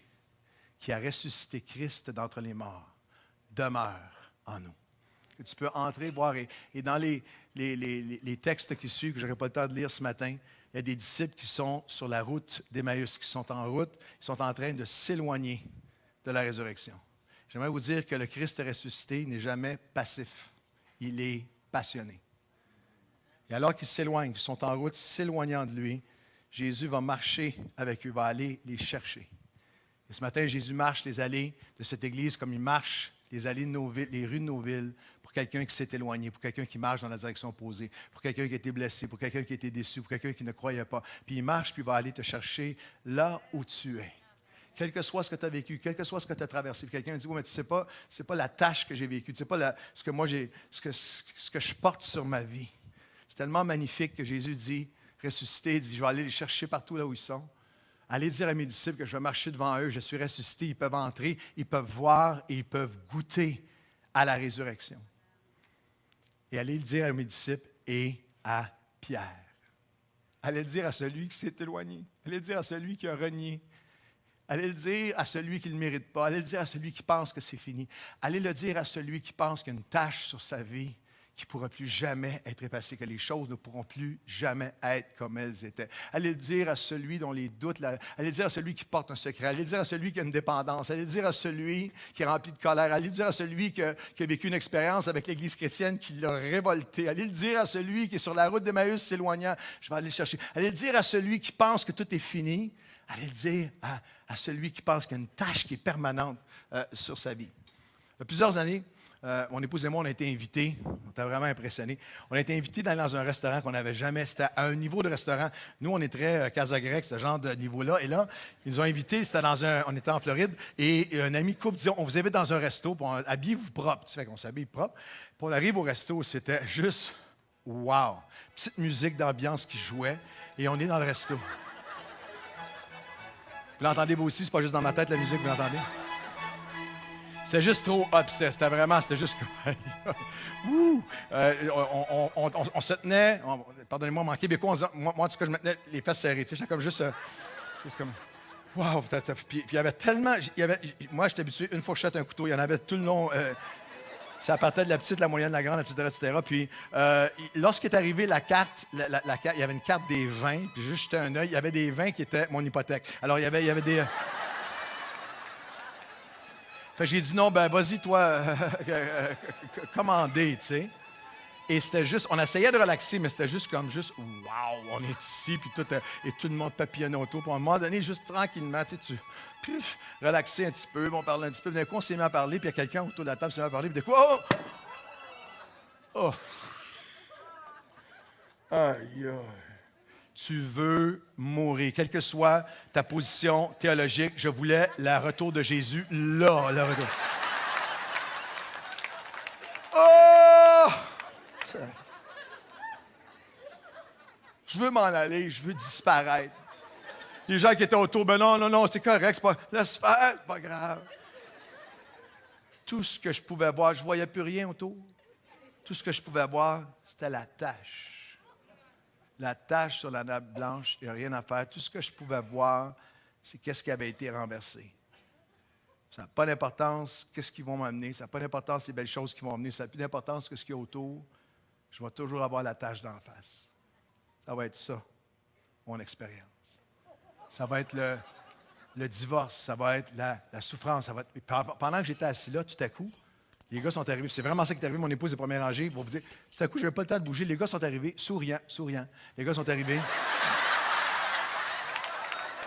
[SPEAKER 2] qui a ressuscité Christ d'entre les morts demeure en nous. Que tu peux entrer, boire. Et dans les textes qui suivent, que je n'aurai pas le temps de lire ce matin, il y a des disciples qui sont sur la route d'Emmaüs, qui sont en route, ils sont en train de s'éloigner de la résurrection. J'aimerais vous dire que le Christ ressuscité n'est jamais passif. Il est passionné. Et alors qu'ils s'éloignent, qu'ils sont en route, s'éloignant de lui, Jésus va marcher avec eux, va aller les chercher. Et ce matin, Jésus marche les allées de cette église comme il marche les allées de nos villes, les rues de nos villes, pour quelqu'un qui s'est éloigné, pour quelqu'un qui marche dans la direction opposée, pour quelqu'un qui a été blessé, pour quelqu'un qui a été déçu, pour quelqu'un qui ne croyait pas. Puis il marche, puis il va aller te chercher là où tu es. Quel que soit ce que tu as vécu, quel que soit ce que tu as traversé. Puis quelqu'un dit, oui, mais tu sais pas, c'est pas la tâche que j'ai vécue, tu sais pas ce que moi ce que je porte sur ma vie. C'est tellement magnifique que Jésus dit, ressuscité, il dit, je vais aller les chercher partout là où ils sont. Allez dire à mes disciples que je vais marcher devant eux, je suis ressuscité, ils peuvent entrer, ils peuvent voir et ils peuvent goûter à la résurrection. Et allez le dire à mes disciples et à Pierre. Allez le dire à celui qui s'est éloigné. Allez le dire à celui qui a renié. Allez le dire à celui qui ne le mérite pas. Allez le dire à celui qui pense que c'est fini. Allez le dire à celui qui pense qu'il y a une tache sur sa vie qui ne pourra plus jamais être effacée, que les choses ne pourront plus jamais être comme elles étaient. Allez le dire à celui dont les doutes, allez le dire à celui qui porte un secret, allez le dire à celui qui a une dépendance, allez le dire à celui qui est rempli de colère, allez le dire à celui qui a vécu une expérience avec l'Église chrétienne qui l'a révolté, allez le dire à celui qui est sur la route d'Emmaüs s'éloignant, je vais aller le chercher, allez le dire à celui qui pense que tout est fini, allez le dire à celui qui pense qu'il y a une tâche qui est permanente sur sa vie. Il y a plusieurs années, mon épouse et moi, on a été invités, on était vraiment impressionnés. On a été invités d'aller dans un restaurant qu'on n'avait jamais. C'était à un niveau de restaurant. Nous, on est très Casa Grecque, ce genre de niveau-là. Et là, ils nous ont invités, on était en Floride, et un ami couple disait, on vous invite dans un resto, habillez-vous propre. Tu sais, qu'on s'habille propre. Puis on arrive au resto, c'était juste, wow! Petite musique d'ambiance qui jouait, et on est dans le resto. Vous l'entendez-vous aussi? C'est pas juste dans ma tête, la musique, vous l'entendez? C'était juste trop upset. C'était juste comme... on se tenait... Pardonnez-moi, en québécois, moi, en tout cas, je me tenais les fesses serrées. Tu sais, j'étais comme juste comme... Wow! Puis il y avait tellement... moi, j'étais habitué, une fourchette, un couteau. Il y en avait tout le long... ça partait de la petite, la moyenne, la grande, etc. Puis, lorsqu'est arrivée la carte, il y avait une carte des vins, puis juste jeter un œil, il y avait des vins qui étaient mon hypothèque. Alors, il y avait des... Fait que j'ai dit non, ben vas-y, toi, commandez, tu sais. Et c'était juste, on essayait de relaxer, mais c'était juste comme wow, on est ici, puis tout le monde papillonnait autour. Puis à un moment donné, juste tranquillement, tu sais, relaxer un petit peu, on parlait un petit peu. D'un coup, on s'est mis à parler, puis il y a quelqu'un autour de la table qui s'est mis à parler, puis d'un coup, oh! Aïe, aïe. Tu veux mourir. Quelle que soit ta position théologique, je voulais le retour de Jésus là, le retour. Oh! Je veux m'en aller, je veux disparaître. Les gens qui étaient autour, ben non, c'est correct, c'est pas, laisse faire, c'est pas grave. Tout ce que je pouvais voir, je ne voyais plus rien autour. Tout ce que je pouvais voir, c'était la tache. La tache sur la nappe blanche, il n'y a rien à faire. Tout ce que je pouvais voir, c'est qu'est-ce qui avait été renversé. Ça n'a pas d'importance, qu'est-ce qu'ils vont m'amener. Ça n'a pas d'importance, les belles choses qui vont m'amener. Ça n'a plus d'importance que ce qu'il y a autour. Je vais toujours avoir la tache d'en face. Ça va être ça, mon expérience. Ça va être le divorce, ça va être la souffrance. Ça va être... Pendant que j'étais assis là, tout à coup, les gars sont arrivés. C'est vraiment ça qui est arrivé. Mon épouse est première rangée. Pour vous dire, tout à coup, je n'avais pas le temps de bouger. Les gars sont arrivés, souriants. Les gars sont arrivés.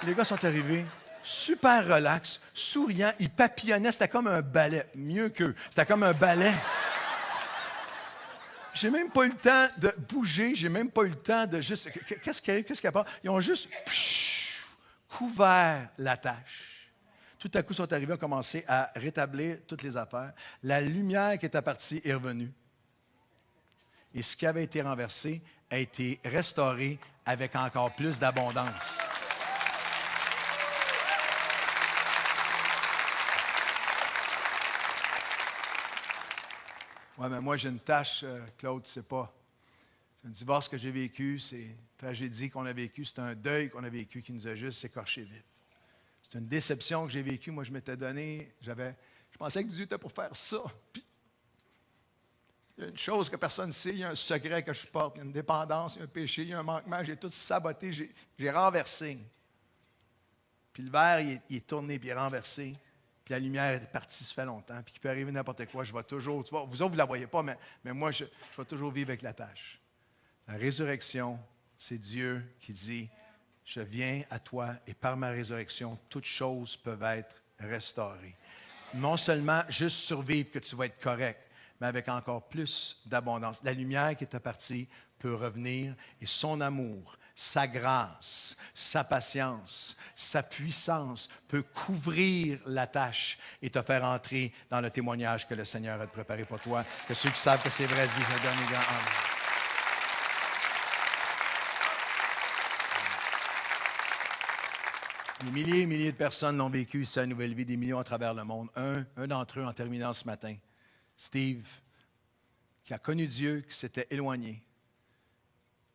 [SPEAKER 2] Les gars sont arrivés, super relax, souriants. Ils papillonnaient. C'était comme un ballet. Mieux qu'eux. C'était comme un ballet. J'ai même pas eu le temps de bouger. J'ai même pas eu le temps de juste... Qu'est-ce qu'il y a eu? Qu'est-ce qu'il y a pas? Ils ont juste couvert la tâche. Tout à coup, ils sont arrivés à commencer à rétablir toutes les affaires. La lumière qui était partie est revenue. Et ce qui avait été renversé a été restauré avec encore plus d'abondance. Oui, mais moi, j'ai une tâche, Claude, c'est pas. C'est un divorce que j'ai vécu, c'est une tragédie qu'on a vécue, c'est un deuil qu'on a vécu qui nous a juste écorché vite. C'est une déception que j'ai vécue. Moi, je m'étais donné, je pensais que Dieu était pour faire ça. Puis, il y a une chose que personne ne sait, il y a un secret que je porte, il y a une dépendance, il y a un péché, il y a un manquement, j'ai tout saboté, j'ai renversé. Puis le verre, il est tourné, puis il est renversé. Puis la lumière est partie, ça fait longtemps. Puis il peut arriver n'importe quoi, je vais toujours, tu vois, vous autres, vous ne la voyez pas, mais moi, je vais toujours vivre avec la tâche. La résurrection, c'est Dieu qui dit, je viens à toi et par ma résurrection, toutes choses peuvent être restaurées. Non seulement juste survivre que tu vas être correct, mais avec encore plus d'abondance. La lumière qui était partie peut revenir et son amour, sa grâce, sa patience, sa puissance peut couvrir la tâche et te faire entrer dans le témoignage que le Seigneur a préparé pour toi. Que ceux qui savent que c'est vrai disent un dernier grand amen. Des milliers et milliers de personnes l'ont vécu, sa nouvelle vie, des millions à travers le monde. Un d'entre eux, en terminant ce matin, Steve, qui a connu Dieu, qui s'était éloigné,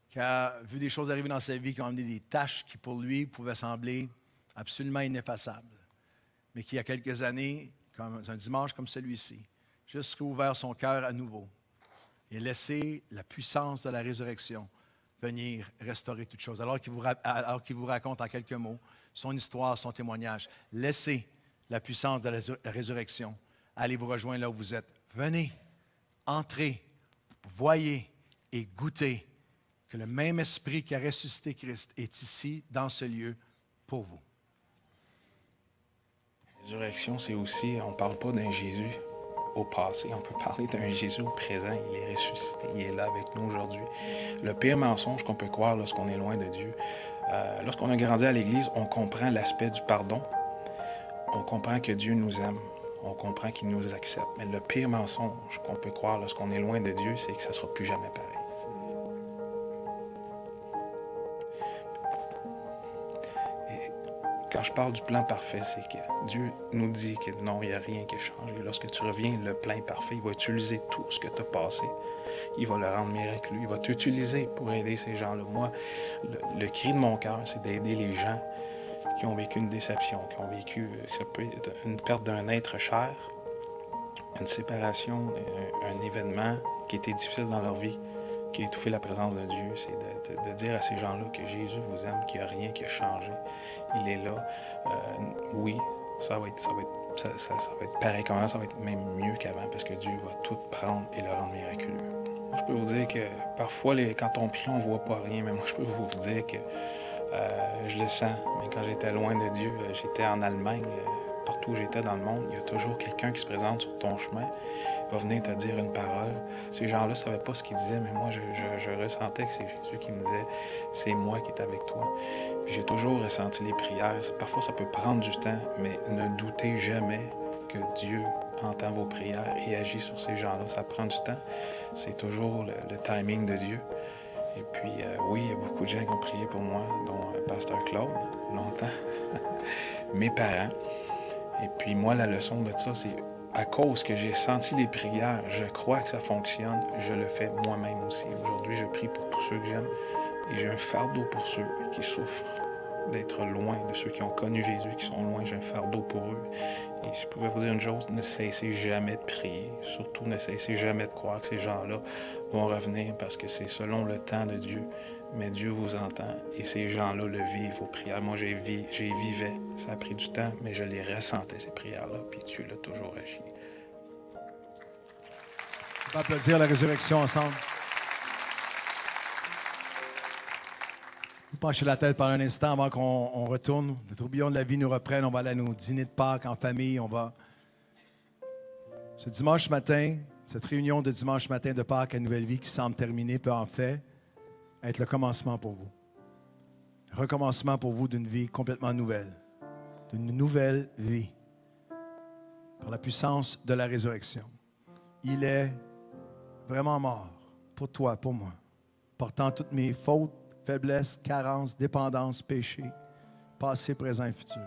[SPEAKER 2] qui a vu des choses arriver dans sa vie, qui ont amené des tâches qui, pour lui, pouvaient sembler absolument ineffaçables. Mais qui, il y a quelques années, comme un dimanche comme celui-ci, juste ouvert son cœur à nouveau et laissé la puissance de la résurrection venir restaurer toutes choses. Alors qu'il vous raconte en quelques mots son histoire, son témoignage, laissez la puissance de la résurrection aller vous rejoindre là où vous êtes. Venez, entrez, voyez et goûtez que le même esprit qui a ressuscité Christ est ici, dans ce lieu, pour vous.
[SPEAKER 3] La résurrection, c'est aussi, on ne parle pas d'un Jésus au passé, on peut parler d'un Jésus au présent. Il est ressuscité, il est là avec nous aujourd'hui. Le pire mensonge qu'on peut croire lorsqu'on est loin de Dieu, lorsqu'on a grandi à l'Église, on comprend l'aspect du pardon. On comprend que Dieu nous aime. On comprend qu'il nous accepte. Mais le pire mensonge qu'on peut croire lorsqu'on est loin de Dieu, c'est que ça ne sera plus jamais pareil. Quand je parle du plan parfait, c'est que Dieu nous dit que non, il n'y a rien qui a changé. Lorsque tu reviens, le plan parfait, il va utiliser tout ce que tu as passé. Il va le rendre miraculeux. Il va t'utiliser pour aider ces gens-là. Moi, le cri de mon cœur, c'est d'aider les gens qui ont vécu une déception, qui ont vécu ça peut être une perte d'un être cher, une séparation, un événement qui était difficile dans leur vie, qui a étouffé la présence de Dieu. C'est de dire à ces gens-là que Jésus vous aime, qu'il n'y a rien qui a changé. Il est là. Oui, ça va être pareil qu'avant, ça va être même mieux qu'avant, parce que Dieu va tout prendre et le rendre miraculeux. Moi, je peux vous dire que parfois, quand on prie, on ne voit pas rien, mais moi, je peux vous dire que je le sens. Mais quand j'étais loin de Dieu, j'étais en Allemagne, partout où j'étais dans le monde, il y a toujours quelqu'un qui se présente sur ton chemin, va venir te dire une parole. Ces gens-là ne savaient pas ce qu'ils disaient, mais moi, je ressentais que c'est Jésus qui me disait « C'est moi qui est avec toi ». Puis j'ai toujours ressenti les prières. Parfois, ça peut prendre du temps, mais ne doutez jamais que Dieu entend vos prières et agit sur ces gens-là. Ça prend du temps. C'est toujours le timing de Dieu. Et puis, oui, il y a beaucoup de gens qui ont prié pour moi, dont Pasteur Claude, longtemps, mes parents. Et puis, moi, la leçon de ça, c'est à cause que j'ai senti les prières, je crois que ça fonctionne, je le fais moi-même aussi. Aujourd'hui, je prie pour tous ceux que j'aime et j'ai un fardeau pour ceux qui souffrent d'être loin, de ceux qui ont connu Jésus, qui sont loin, j'ai un fardeau pour eux. Et si je pouvais vous dire une chose, ne cessez jamais de prier, surtout ne cessez jamais de croire que ces gens-là vont revenir parce que c'est selon le temps de Dieu. Mais Dieu vous entend et ces gens-là le vivent, vos prières. Moi, j'y vivais. Ça a pris du temps, mais je les ressentais, ces prières-là, puis Dieu l'a toujours agi.
[SPEAKER 2] On va applaudir la résurrection ensemble. Vous penchez la tête pendant un instant avant qu'on retourne. Le tourbillon de la vie nous reprenne. On va aller à nos dîners de Pâques en famille. Ce dimanche matin, cette réunion de dimanche matin de Pâques à Nouvelle Vie qui semble terminée peut en fait être le commencement pour vous. Le recommencement pour vous d'une vie complètement nouvelle. D'une nouvelle vie. Par la puissance de la résurrection. Il est vraiment mort pour toi, pour moi. Portant toutes mes fautes, faiblesses, carences, dépendances, péchés, passé, présent et futur.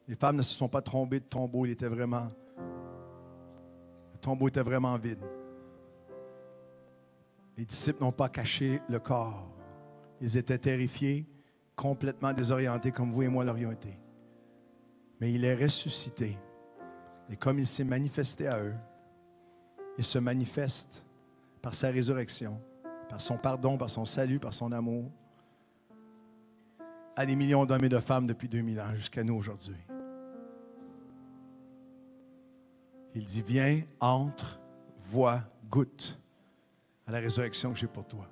[SPEAKER 2] Les femmes ne se sont pas trompées de tombeau, le tombeau était vraiment vide. Les disciples n'ont pas caché le corps. Ils étaient terrifiés, complètement désorientés comme vous et moi l'aurions été. Mais il est ressuscité. Et comme il s'est manifesté à eux, il se manifeste par sa résurrection, par son pardon, par son salut, par son amour, à des millions d'hommes et de femmes depuis 2000 ans, jusqu'à nous aujourd'hui. Il dit, viens, entre, vois, goûte à la résurrection que j'ai pour toi.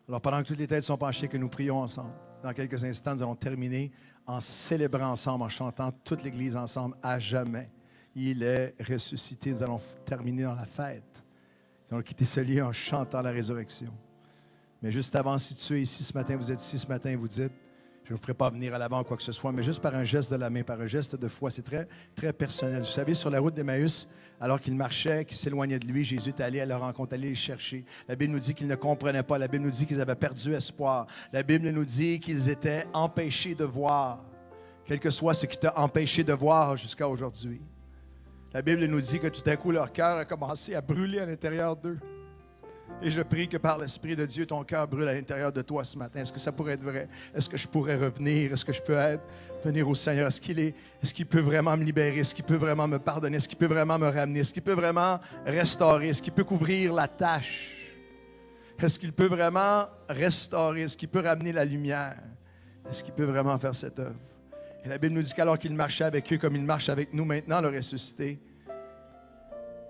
[SPEAKER 2] Alors, pendant que toutes les têtes sont penchées, que nous prions ensemble, dans quelques instants, nous allons terminer en célébrant ensemble, en chantant toute l'Église ensemble, à jamais. Il est ressuscité. Nous allons terminer dans la fête. Nous allons quitter ce lieu en chantant la résurrection. Mais juste avant, si tu es ici ce matin, vous êtes ici ce matin et vous dites, je ne vous ferai pas venir à l'avant ou quoi que ce soit, mais juste par un geste de la main, par un geste de foi. C'est très, très personnel. Vous savez, sur la route d'Emmaüs, Alors qu'ils marchaient, qu'ils s'éloignaient de lui, Jésus est allé à leur rencontre, allé les chercher. La Bible nous dit qu'ils ne comprenaient pas. La Bible nous dit qu'ils avaient perdu espoir. La Bible nous dit qu'ils étaient empêchés de voir, quel que soit ce qui t'a empêché de voir jusqu'à aujourd'hui. La Bible nous dit que tout à coup, leur cœur a commencé à brûler à l'intérieur d'eux. Et je prie que par l'Esprit de Dieu, ton cœur brûle à l'intérieur de toi ce matin. Est-ce que ça pourrait être vrai? Est-ce que je pourrais revenir? Est-ce que je peux venir au Seigneur? Est-ce qu'il peut vraiment me libérer? Est-ce qu'il peut vraiment me pardonner? Est-ce qu'il peut vraiment me ramener? Est-ce qu'il peut vraiment restaurer? Est-ce qu'il peut couvrir la tâche? Est-ce qu'il peut vraiment restaurer? Est-ce qu'il peut ramener la lumière? Est-ce qu'il peut vraiment faire cette œuvre? Et la Bible nous dit qu'alors qu'il marchait avec eux comme il marche avec nous maintenant, le ressuscité,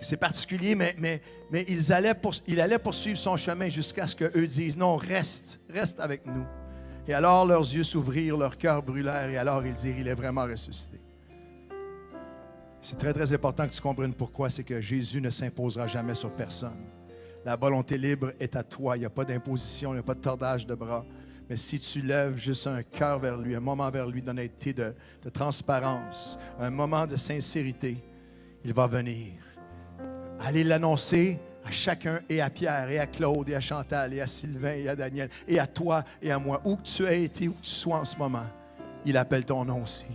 [SPEAKER 2] c'est particulier, mais il allait poursuivre son chemin jusqu'à ce qu'eux disent, non, reste avec nous. Et alors leurs yeux s'ouvrirent, leurs cœurs brûlèrent, et alors ils dirent, il est vraiment ressuscité. C'est très, très important que tu comprennes pourquoi, c'est que Jésus ne s'imposera jamais sur personne. La volonté libre est à toi, il n'y a pas d'imposition, il n'y a pas de tordage de bras. Mais si tu lèves juste un cœur vers lui, un moment vers lui d'honnêteté, de transparence, un moment de sincérité, il va venir. Allez l'annoncer à chacun, et à Pierre, et à Claude, et à Chantal, et à Sylvain, et à Daniel, et à toi, et à moi. Où que tu aies été, où que tu sois en ce moment, il appelle ton nom aussi.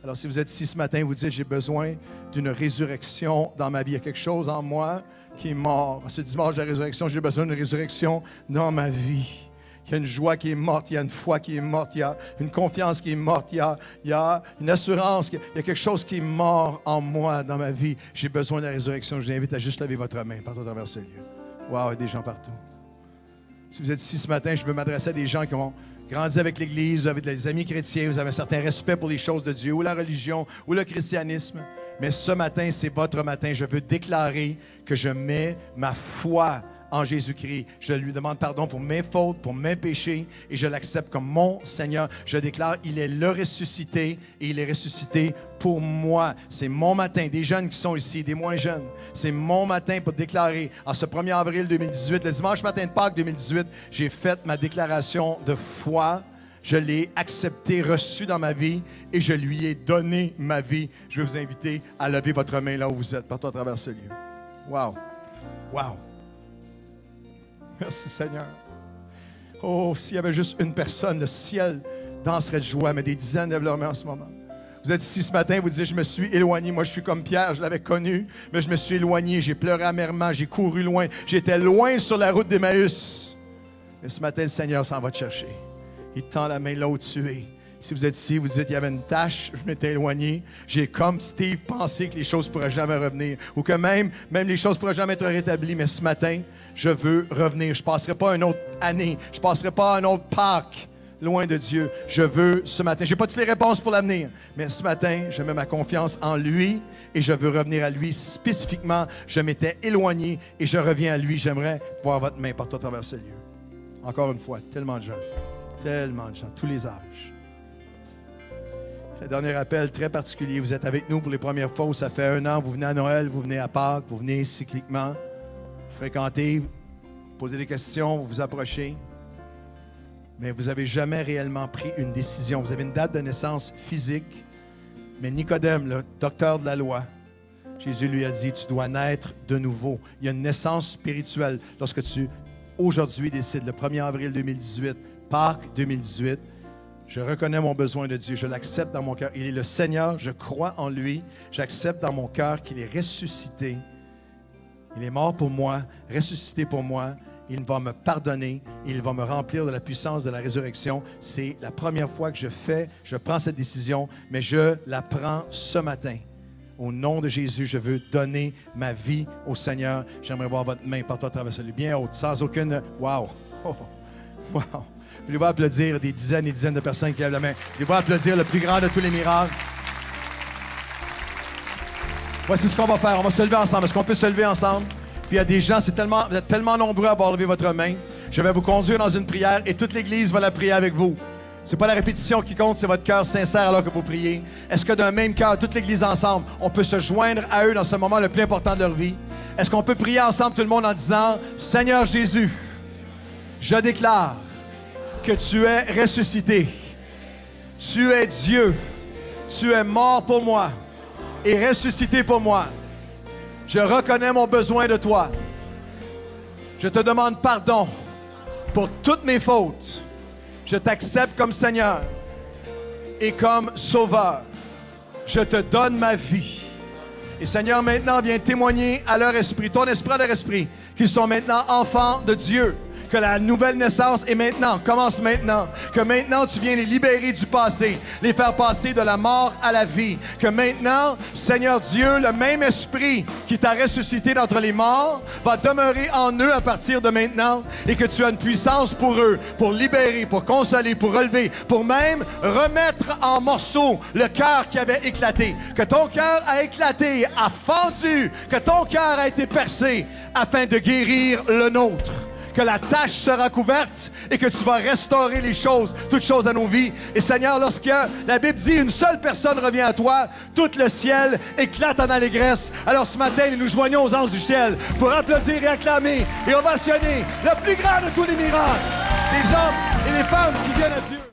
[SPEAKER 2] Alors si vous êtes ici ce matin, vous dites, j'ai besoin d'une résurrection dans ma vie. Il y a quelque chose en moi qui est mort. Ce dimanche de la résurrection, j'ai besoin d'une résurrection dans ma vie. Il y a une joie qui est morte, il y a une foi qui est morte, il y a une confiance qui est morte, il y a une assurance, il y a quelque chose qui est mort en moi, dans ma vie. J'ai besoin de la résurrection. Je vous invite à juste lever votre main partout à travers ce lieu. Wow, il y a des gens partout. Si vous êtes ici ce matin, je veux m'adresser à des gens qui ont grandi avec l'Église, avec des amis chrétiens, vous avez un certain respect pour les choses de Dieu, ou la religion, ou le christianisme. Mais ce matin, c'est votre matin. Je veux déclarer que je mets ma foi en Jésus-Christ. Je lui demande pardon pour mes fautes, pour mes péchés, et je l'accepte comme mon Seigneur. Je déclare, il est le ressuscité, et il est ressuscité pour moi. C'est mon matin. Des jeunes qui sont ici, des moins jeunes. C'est mon matin pour déclarer, en ce 1er avril 2018, le dimanche matin de Pâques 2018, j'ai fait ma déclaration de foi. Je l'ai accepté, reçu dans ma vie, et je lui ai donné ma vie. Je vais vous inviter à lever votre main là où vous êtes, partout à travers ce lieu. Wow! Wow! Merci Seigneur. Oh, s'il y avait juste une personne, le ciel danserait de joie, mais des dizaines lèvent leurs mains en ce moment. Vous êtes ici ce matin, vous dites, je me suis éloigné. Moi, je suis comme Pierre, je l'avais connu, mais je me suis éloigné. J'ai pleuré amèrement, j'ai couru loin. J'étais loin sur la route d'Emmaüs. Mais ce matin, le Seigneur s'en va te chercher. Il te tend la main là où tu es. Si vous êtes ici, vous dites, il y avait une tâche, je m'étais éloigné. J'ai, comme Steve, pensé que les choses ne pourraient jamais revenir. Ou que même les choses ne pourraient jamais être rétablies. Mais ce matin, je veux revenir. Je ne passerai pas une autre année. Je ne passerai pas un autre Pâques loin de Dieu. Je veux ce matin. Je n'ai pas toutes les réponses pour l'avenir. Mais ce matin, je mets ma confiance en lui et je veux revenir à lui spécifiquement. Je m'étais éloigné et je reviens à lui. J'aimerais voir votre main partout à travers ce lieu. Encore une fois, tellement de gens, tous les âges. Le dernier appel très particulier, vous êtes avec nous pour les premières fois, ça fait 1 an, vous venez à Noël, vous venez à Pâques, vous venez cycliquement, vous fréquentez, vous posez des questions, vous vous approchez, mais vous n'avez jamais réellement pris une décision. Vous avez une date de naissance physique, mais Nicodème, le docteur de la loi, Jésus lui a dit, tu dois naître de nouveau. Il y a une naissance spirituelle lorsque tu, aujourd'hui, décides, le 1er avril 2018, Pâques 2018, je reconnais mon besoin de Dieu, je l'accepte dans mon cœur. Il est le Seigneur, je crois en lui, j'accepte dans mon cœur qu'il est ressuscité. Il est mort pour moi, ressuscité pour moi. Il va me pardonner, il va me remplir de la puissance de la résurrection. C'est la première fois que je prends cette décision, mais je la prends ce matin. Au nom de Jésus, je veux donner ma vie au Seigneur. J'aimerais voir votre main partout à travers celui bien haute, sans aucune... Wow! Oh, wow! Voulez-vous applaudir des dizaines et dizaines de personnes qui lèvent la main? Voulez-vous applaudir le plus grand de tous les miracles? Voici ce qu'on va faire. On va se lever ensemble. Est-ce qu'on peut se lever ensemble? Puis il y a des gens, vous êtes tellement nombreux à avoir levé votre main. Je vais vous conduire dans une prière et toute l'Église va la prier avec vous. Ce n'est pas la répétition qui compte, c'est votre cœur sincère alors que vous priez. Est-ce que d'un même cœur, toute l'Église ensemble, on peut se joindre à eux dans ce moment le plus important de leur vie? Est-ce qu'on peut prier ensemble tout le monde en disant, Seigneur Jésus, je déclare que tu es ressuscité. Tu es Dieu. Tu es mort pour moi et ressuscité pour moi. Je reconnais mon besoin de toi. Je te demande pardon pour toutes mes fautes. Je t'accepte comme Seigneur et comme Sauveur. Je te donne ma vie. Et Seigneur, maintenant, viens témoigner à leur esprit, ton esprit à leur esprit, qu'ils sont maintenant enfants de Dieu. Que la nouvelle naissance est maintenant, commence maintenant. Que maintenant, tu viens les libérer du passé, les faire passer de la mort à la vie. Que maintenant, Seigneur Dieu, le même esprit qui t'a ressuscité d'entre les morts va demeurer en eux à partir de maintenant et que tu as une puissance pour eux, pour libérer, pour consoler, pour relever, pour même remettre en morceaux le cœur qui avait éclaté. Que ton cœur a éclaté, a fendu, que ton cœur a été percé afin de guérir le nôtre. Que la tâche sera couverte et que tu vas restaurer les choses, toutes choses à nos vies. Et Seigneur, lorsque la Bible dit une seule personne revient à toi, tout le ciel éclate en allégresse. Alors ce matin, nous nous joignons aux anges du ciel pour applaudir et acclamer et ovationner le plus grand de tous les miracles, les hommes et les femmes qui viennent à Dieu.